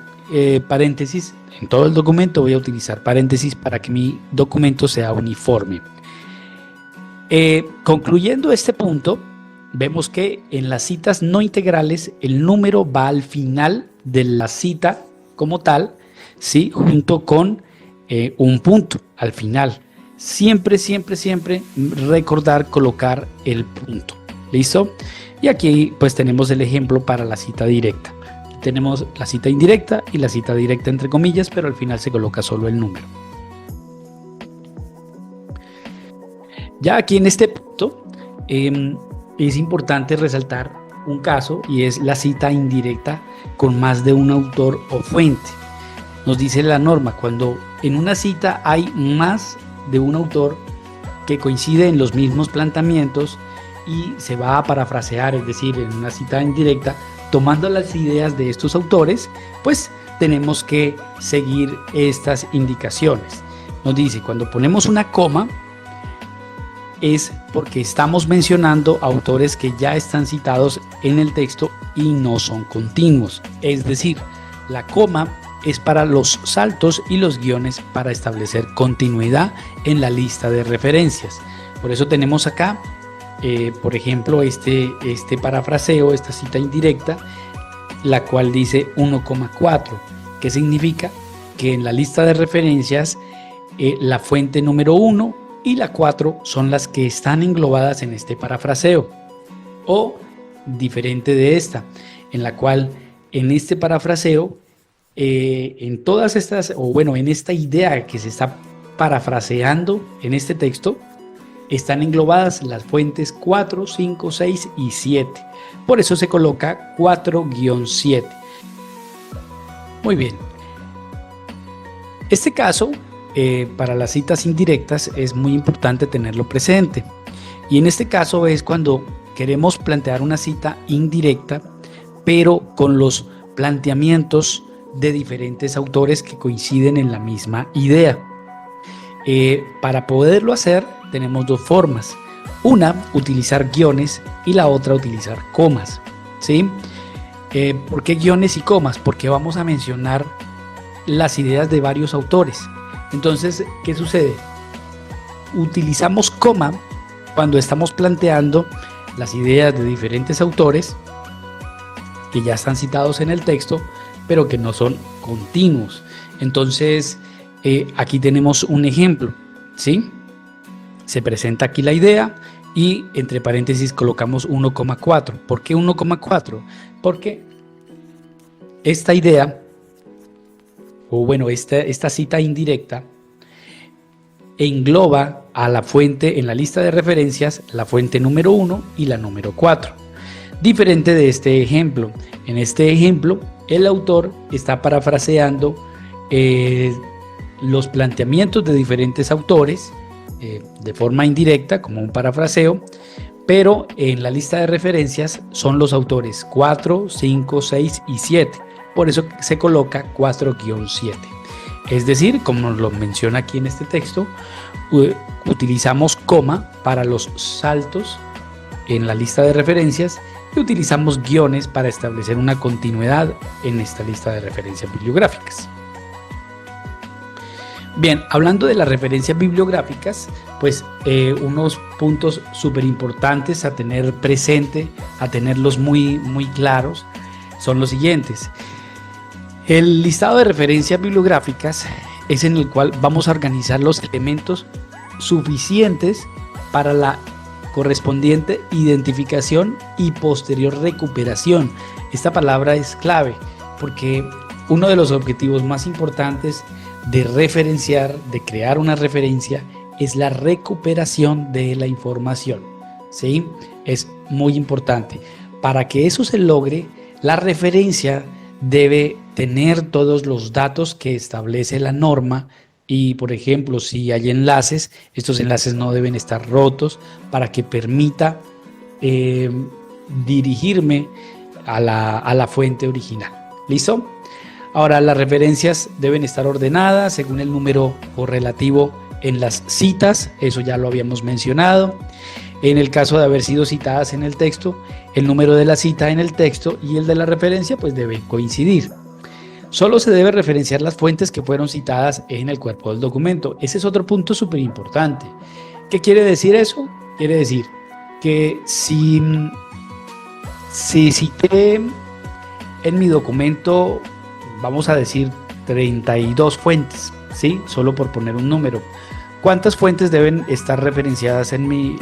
paréntesis, en todo el documento voy a utilizar paréntesis para que mi documento sea uniforme. Concluyendo este punto, vemos que en las citas no integrales el número va al final de la cita como tal, ¿sí? Junto con un punto al final. Siempre recordar colocar el punto. ¿Listo? Y aquí pues tenemos el ejemplo para la cita directa. Tenemos la cita indirecta y la cita directa entre comillas, pero al final se coloca solo el número. Ya aquí en este punto es importante resaltar un caso y es la cita indirecta con más de un autor o fuente. Nos dice la norma, cuando en una cita hay más de un autor que coincide en los mismos planteamientos y se va a parafrasear, es decir, en una cita indirecta, tomando las ideas de estos autores, pues tenemos que seguir estas indicaciones. Nos dice, cuando ponemos una coma, es porque estamos mencionando autores que ya están citados en el texto y no son continuos. Es decir, la coma es para los saltos y los guiones para establecer continuidad en la lista de referencias. Por eso tenemos acá, por ejemplo, este parafraseo, esta cita indirecta, la cual dice 1,4. ¿Qué significa? Que en la lista de referencias la fuente número 1 y la 4 son las que están englobadas en este parafraseo, o diferente de esta, en la cual en este parafraseo, en todas estas, o bueno, en esta idea que se está parafraseando en este texto, están englobadas las fuentes 4, 5, 6 y 7. Por eso se coloca 4-7. Muy bien. Este caso, para las citas indirectas, es muy importante tenerlo presente. Y en este caso es cuando queremos plantear una cita indirecta, pero con los planteamientos de diferentes autores que coinciden en la misma idea. Para poderlo hacer tenemos dos formas. Una, utilizar guiones y la otra, utilizar comas. ¿Sí? ¿Por qué guiones y comas? Porque vamos a mencionar las ideas de varios autores. Entonces, ¿qué sucede? Utilizamos coma cuando estamos planteando las ideas de diferentes autores que ya están citados en el texto, pero que no son continuos. Entonces, aquí tenemos un ejemplo, ¿sí? Se presenta aquí la idea y entre paréntesis colocamos 1,4. ¿Por qué 1,4? Porque esta idea o bueno, esta cita indirecta engloba a la fuente en la lista de referencias, la fuente número 1 y la número 4. Diferente de este ejemplo. En este ejemplo, el autor está parafraseando los planteamientos de diferentes autores de forma indirecta, como un parafraseo, pero en la lista de referencias son los autores 4, 5, 6 y 7. Por eso se coloca 4-7. Es decir, como nos lo menciona aquí en este texto, utilizamos coma para los saltos en la lista de referencias y utilizamos guiones para establecer una continuidad en esta lista de referencias bibliográficas. Bien, hablando de las referencias bibliográficas, pues unos puntos súper importantes a tener presente, a tenerlos muy claros, son los siguientes. El listado de referencias bibliográficas es en el cual vamos a organizar los elementos suficientes para la correspondiente identificación y posterior recuperación. Esta palabra es clave porque uno de los objetivos más importantes de referenciar, de crear una referencia, es la recuperación de la información. ¿Sí? Es muy importante. Para que eso se logre, la referencia debe tener todos los datos que establece la norma y, por ejemplo, si hay enlaces, estos enlaces no deben estar rotos para que permita dirigirme a la fuente original. ¿Listo? Ahora, las referencias deben estar ordenadas según el número correlativo en las citas, eso ya lo habíamos mencionado. En el caso de haber sido citadas en el texto, el número de la cita en el texto y el de la referencia pues deben coincidir. Solo se debe referenciar las fuentes que fueron citadas en el cuerpo del documento. Ese es otro punto súper importante. ¿Qué quiere decir eso? Quiere decir que si cité en mi documento, vamos a decir 32 fuentes, ¿sí? Solo por poner un número. ¿Cuántas fuentes deben estar referenciadas en mi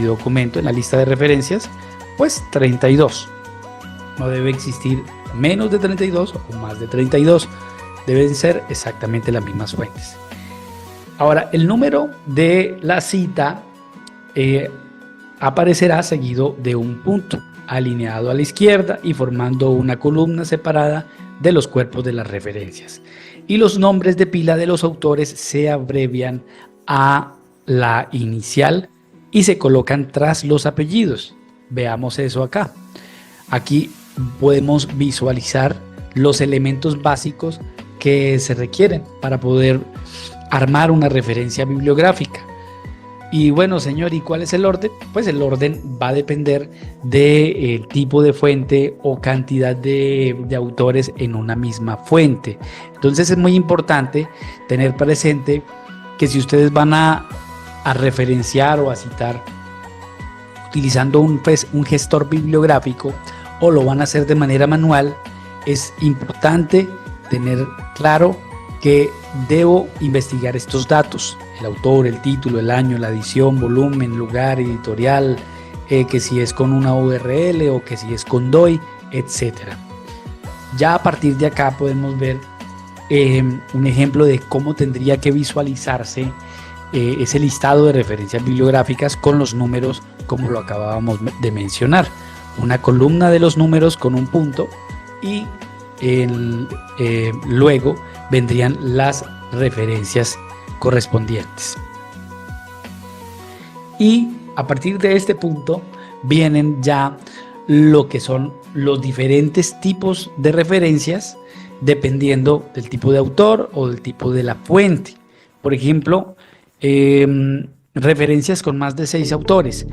documento, en la lista de referencias? Pues 32. No debe existir menos de 32 o más de 32. Deben ser exactamente las mismas fuentes. Ahora, el número de la cita aparecerá seguido de un punto, alineado a la izquierda y formando una columna separada de los cuerpos de las referencias. Y los nombres de pila de los autores se abrevian a la inicial y se colocan tras los apellidos. Veamos eso acá. Aquí podemos visualizar los elementos básicos que se requieren para poder armar una referencia bibliográfica. Y bueno, señor, ¿y cuál es el orden? Pues el orden va a depender del tipo de fuente o cantidad de autores en una misma fuente. Entonces es muy importante tener presente que si ustedes van a referenciar o a citar utilizando un gestor bibliográfico o lo van a hacer de manera manual, es importante tener claro que debo investigar estos datos: el autor, el título, el año, la edición, volumen, lugar, editorial, que si es con una URL o que si es con DOI, etc. Ya a partir de acá podemos ver un ejemplo de cómo tendría que visualizarse ese listado de referencias bibliográficas con los números, como lo acabábamos de mencionar. Una columna de los números con un punto y luego vendrían las referencias correspondientes. Y a partir de este punto vienen ya lo que son los diferentes tipos de referencias dependiendo del tipo de autor o del tipo de la fuente. Por ejemplo, referencias con más de 6 autores.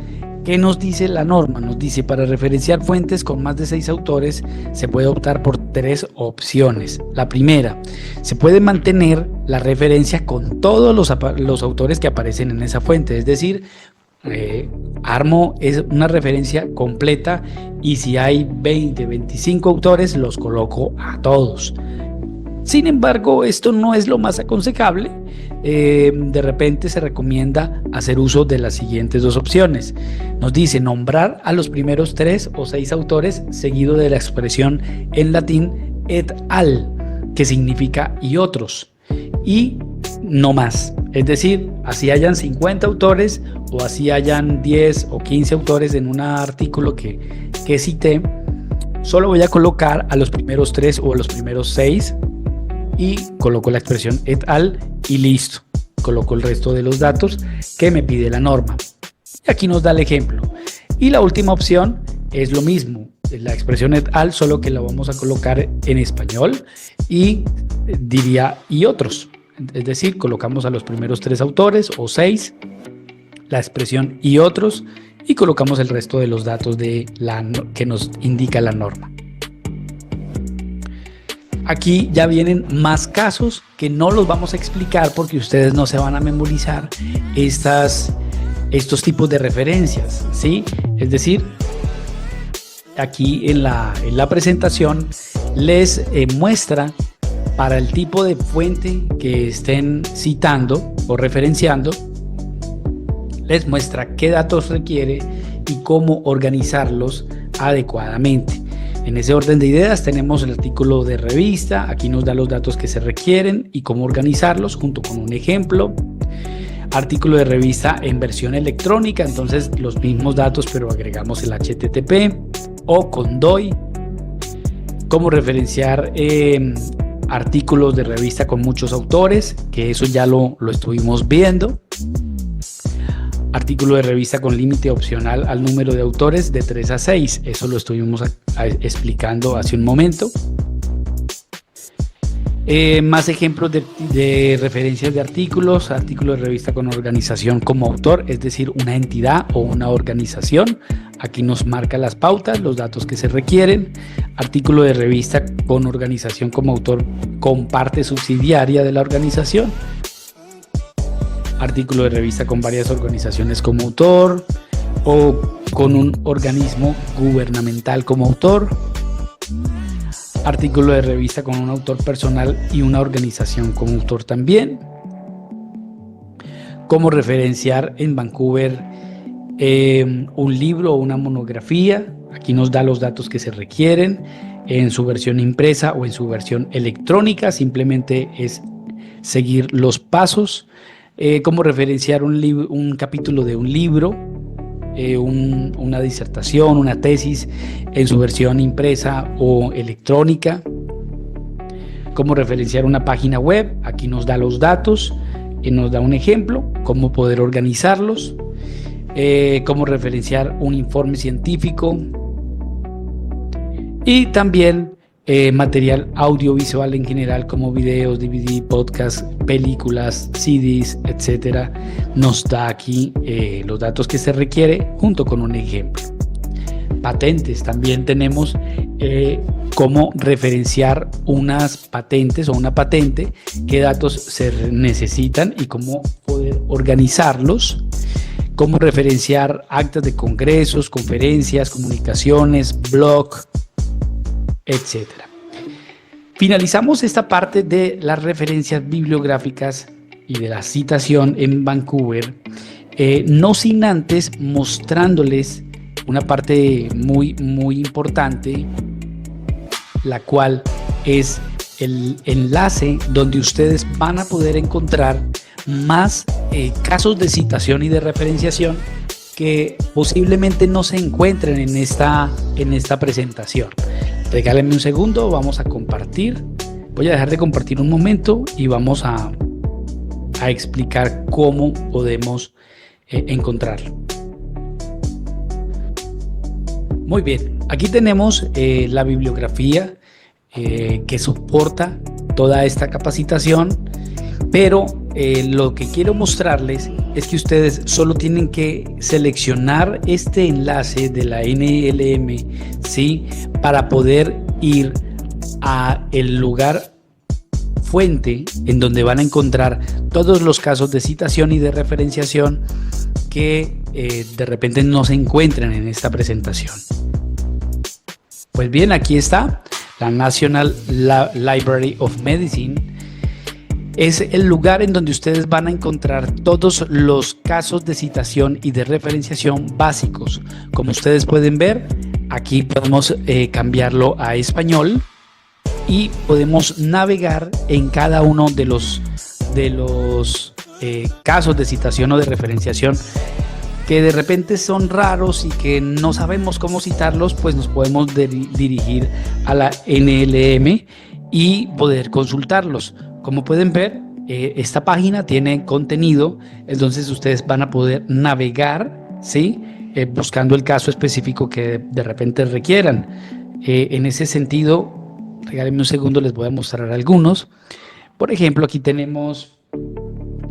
¿Qué nos dice la norma? Nos dice: para referenciar fuentes con más de 6 autores se puede optar por 3 opciones. La primera, se puede mantener la referencia con todos los autores que aparecen en esa fuente, es decir, armo es una referencia completa y si hay 20, 25 autores los coloco a todos. Sin embargo, esto no es lo más aconsejable. De repente se recomienda hacer uso de las siguientes 2 opciones. Nos dice nombrar a los primeros 3 o 6 autores seguido de la expresión en latín et al. que significa y otros, y no más. Es decir, así hayan 50 autores o así hayan 10 o 15 autores en un artículo que cité, solo voy a colocar a los primeros 3 o a los primeros 6 y coloco la expresión et al y listo. Coloco el resto de los datos que me pide la norma. Y aquí nos da el ejemplo. Y la última opción es lo mismo, la expresión et al, solo que la vamos a colocar en español y diría y otros. Es decir, colocamos a los primeros 3 autores o 6, la expresión y otros, y colocamos el resto de los datos que nos indica la norma. Aquí ya vienen más casos que no los vamos a explicar porque ustedes no se van a memorizar estos tipos de referencias, ¿sí? Es decir, aquí en la presentación les muestra para el tipo de fuente que estén citando o referenciando, les muestra qué datos requiere y cómo organizarlos adecuadamente. En ese orden de ideas tenemos el artículo de revista, aquí nos da los datos que se requieren y cómo organizarlos junto con un ejemplo. Artículo de revista en versión electrónica, entonces los mismos datos pero agregamos el HTTP o con DOI. Cómo referenciar artículos de revista con muchos autores, que eso ya lo estuvimos viendo. Artículo de revista con límite opcional al número de autores de 3 a 6, eso lo estuvimos explicando hace un momento. Más ejemplos de referencias de artículos, artículo de revista con organización como autor, es decir, una entidad o una organización. Aquí nos marca las pautas, los datos que se requieren. Artículo de revista con organización como autor con parte subsidiaria de la organización. Artículo de revista con varias organizaciones como autor o con un organismo gubernamental como autor. Artículo de revista con un autor personal y una organización como autor también. Cómo referenciar en Vancouver un libro o una monografía. Aquí nos da los datos que se requieren en su versión impresa o en su versión electrónica. Simplemente es seguir los pasos. Cómo referenciar un capítulo de un libro, una disertación, una tesis en su versión impresa o electrónica. Cómo referenciar una página web, aquí nos da los datos y nos da un ejemplo, cómo poder organizarlos. Cómo referenciar un informe científico y también material audiovisual en general como videos, DVD, podcasts, películas, CDs, etcétera. Nos da aquí los datos que se requiere junto con un ejemplo. Patentes, también tenemos cómo referenciar unas patentes o una patente, qué datos se necesitan y cómo poder organizarlos. Cómo referenciar actas de congresos, conferencias, comunicaciones, blog, etcétera. Finalizamos esta parte de las referencias bibliográficas y de la citación en Vancouver, no sin antes mostrándoles una parte muy importante, la cual es el enlace donde ustedes van a poder encontrar más casos de citación y de referenciación que posiblemente no se encuentren en esta presentación. Regálenme un segundo, vamos a compartir. Voy a dejar de compartir un momento y vamos a explicar cómo podemos encontrarlo. Muy bien, aquí tenemos la bibliografía que soporta toda esta capacitación, pero lo que quiero mostrarles es que ustedes solo tienen que seleccionar este enlace de la NLM, ¿sí? Para poder ir a el lugar fuente en donde van a encontrar todos los casos de citación y de referenciación que de repente no se encuentran en esta presentación. Pues bien, aquí está la National Library of Medicine. Es el lugar en donde ustedes van a encontrar todos los casos de citación y de referenciación básicos. Como ustedes pueden ver, aquí podemos cambiarlo a español y podemos navegar en cada uno de los casos de citación o de referenciación que de repente son raros y que no sabemos cómo citarlos, pues nos podemos dirigir a la NLM y poder consultarlos. Como pueden ver, esta página tiene contenido, entonces ustedes van a poder navegar, ¿sí? Buscando el caso específico que de repente requieran. En ese sentido, regálenme un segundo, les voy a mostrar algunos. Por ejemplo, aquí tenemos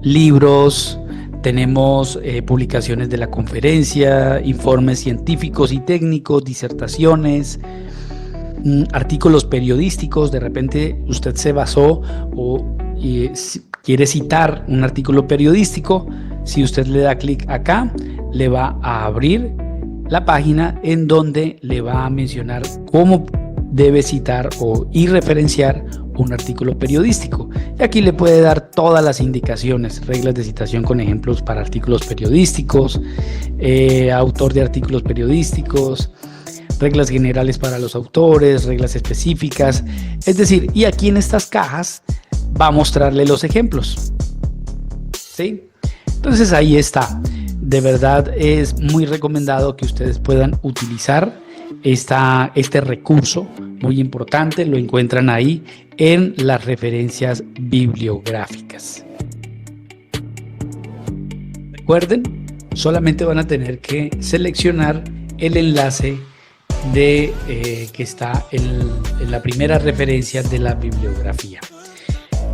libros, tenemos publicaciones de la conferencia, informes científicos y técnicos, disertaciones, artículos periodísticos. De repente usted se basó o quiere citar un artículo periodístico. Si usted le da clic acá, le va a abrir la página en donde le va a mencionar cómo debe citar y referenciar un artículo periodístico. Y aquí le puede dar todas las indicaciones, reglas de citación con ejemplos para artículos periodísticos, autor de artículos periodísticos, reglas generales para los autores, reglas específicas. Es decir, y aquí en estas cajas va a mostrarle los ejemplos, ¿sí? Entonces ahí está. De verdad es muy recomendado que ustedes puedan utilizar este recurso muy importante. Lo encuentran ahí en las referencias bibliográficas. Recuerden, solamente van a tener que seleccionar el enlace que está en la primera referencia de la bibliografía.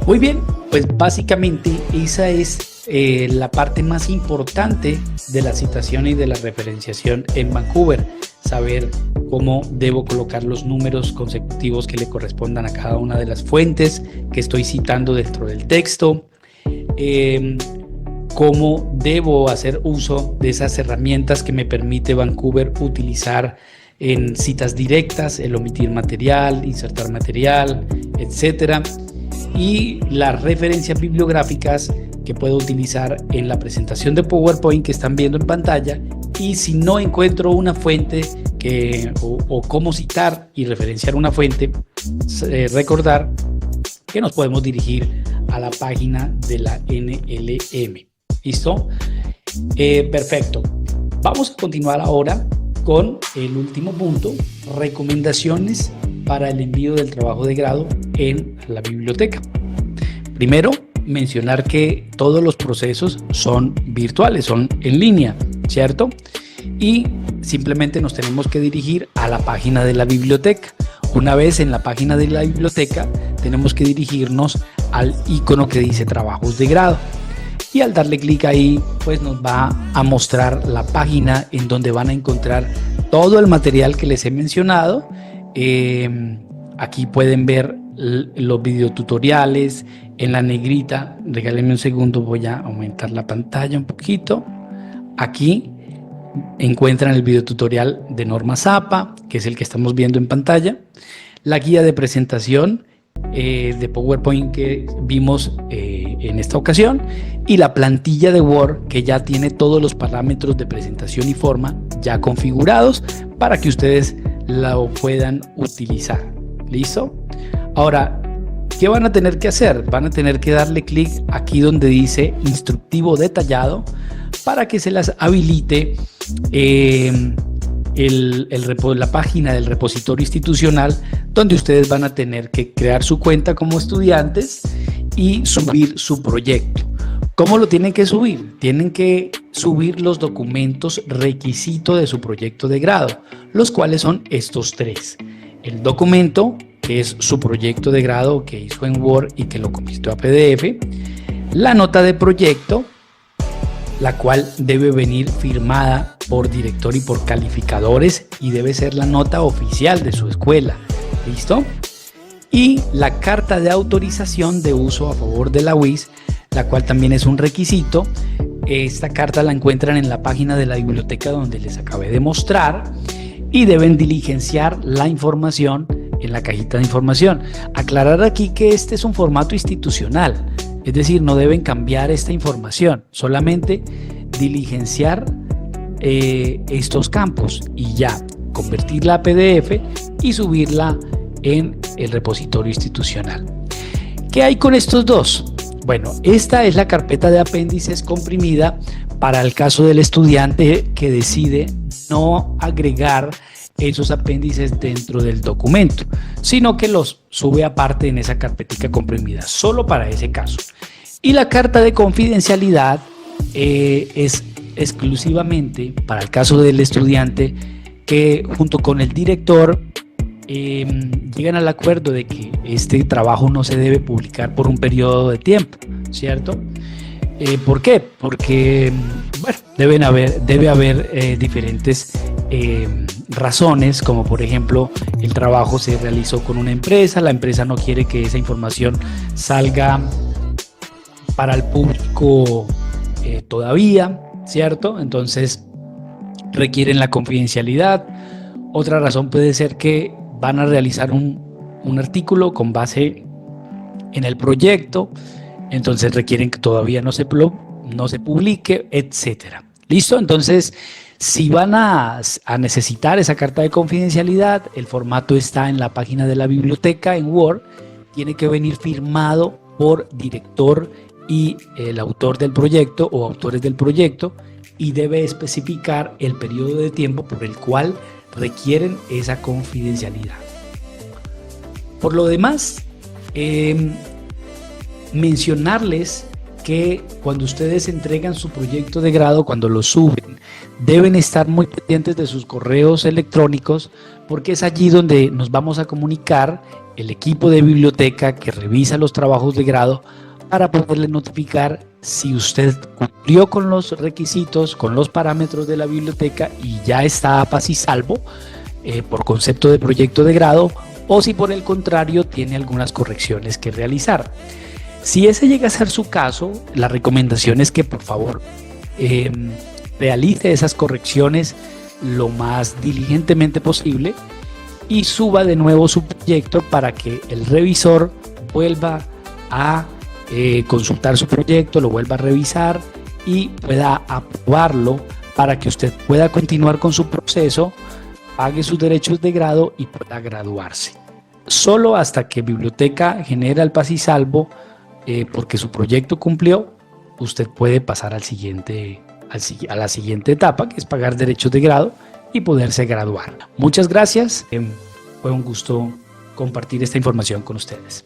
Muy bien, pues básicamente esa es la parte más importante de la citación y de la referenciación en Vancouver. Saber cómo debo colocar los números consecutivos que le correspondan a cada una de las fuentes que estoy citando dentro del texto, cómo debo hacer uso de esas herramientas que me permite Vancouver utilizar en citas directas, el omitir material, insertar material, etcétera, y las referencias bibliográficas que puedo utilizar en la presentación de PowerPoint que están viendo en pantalla. Y si no encuentro una fuente o cómo citar y referenciar una fuente, recordar que nos podemos dirigir a la página de la NLM. ¿Listo? Perfecto. Vamos a continuar ahora con el último punto: recomendaciones para el envío del trabajo de grado en la biblioteca. Primero, mencionar que todos los procesos son virtuales, son en línea, ¿cierto? Y simplemente nos tenemos que dirigir a la página de la biblioteca. Una vez en la página de la biblioteca, tenemos que dirigirnos al icono que dice trabajos de grado. Y al darle clic ahí, pues nos va a mostrar la página en donde van a encontrar todo el material que les he mencionado. Aquí pueden ver los videotutoriales en la negrita. Regálenme un segundo, voy a aumentar la pantalla un poquito. Aquí encuentran el videotutorial de Norma Zappa, que es el que estamos viendo en pantalla, la guía de presentación de PowerPoint que vimos en esta ocasión, y la plantilla de Word que ya tiene todos los parámetros de presentación y forma ya configurados para que ustedes lo puedan utilizar. ¿Listo? Ahora, ¿qué van a tener que hacer? Van a tener que darle clic aquí donde dice instructivo detallado para que se las habilite la página del repositorio institucional, donde ustedes van a tener que crear su cuenta como estudiantes y subir su proyecto. ¿Cómo lo tienen que subir? Tienen que subir los documentos requisito de su proyecto de grado, los cuales son estos tres: el documento, que es su proyecto de grado que hizo en Word y que lo convirtió a PDF, la nota de proyecto, la cual debe venir firmada por director y por calificadores y debe ser la nota oficial de su escuela. ¿Listo? Y la carta de autorización de uso a favor de la UIS, la cual también es un requisito. Esta carta la encuentran en la página de la biblioteca donde les acabé de mostrar, y deben diligenciar la información en la cajita de información. Aclarar aquí que este es un formato institucional, es decir, no deben cambiar esta información, solamente diligenciar estos campos y ya convertirla a PDF y subirla en el repositorio institucional. ¿Qué hay con estos dos? Bueno, esta es la carpeta de apéndices comprimida para el caso del estudiante que decide no agregar esos apéndices dentro del documento, sino que los sube aparte en esa carpetica comprimida, solo para ese caso. Y la carta de confidencialidad es exclusivamente para el caso del estudiante que junto con el director llegan al acuerdo de que este trabajo no se debe publicar por un periodo de tiempo, ¿cierto? ¿Por qué? Porque bueno, debe haber diferentes razones, como por ejemplo el trabajo se realizó con una empresa, la empresa no quiere que esa información salga para el público todavía, ¿cierto? Entonces requieren la confidencialidad. Otra razón puede ser que van a realizar un artículo con base en el proyecto, entonces requieren que todavía no se publique, etcétera. ¿Listo? Entonces, si van a necesitar esa carta de confidencialidad, el formato está en la página de la biblioteca en Word, tiene que venir firmado por director y el autor del proyecto o autores del proyecto, y debe especificar el periodo de tiempo por el cual requieren esa confidencialidad. Por lo demás, mencionarles que cuando ustedes entregan su proyecto de grado, cuando lo suben, deben estar muy pendientes de sus correos electrónicos, porque es allí donde nos vamos a comunicar el equipo de biblioteca que revisa los trabajos de grado para poderle notificar si usted cumplió con los requisitos, con los parámetros de la biblioteca y ya está a paz y salvo por concepto de proyecto de grado, o si por el contrario tiene algunas correcciones que realizar. Si ese llega a ser su caso, la recomendación es que por favor realice esas correcciones lo más diligentemente posible y suba de nuevo su proyecto para que el revisor vuelva a consultar su proyecto, lo vuelva a revisar y pueda aprobarlo para que usted pueda continuar con su proceso, pague sus derechos de grado y pueda graduarse. Solo hasta que biblioteca genera el paz y salvo porque su proyecto cumplió, usted puede pasar a la siguiente etapa, que es pagar derechos de grado y poderse graduar. Muchas gracias, fue un gusto compartir esta información con ustedes.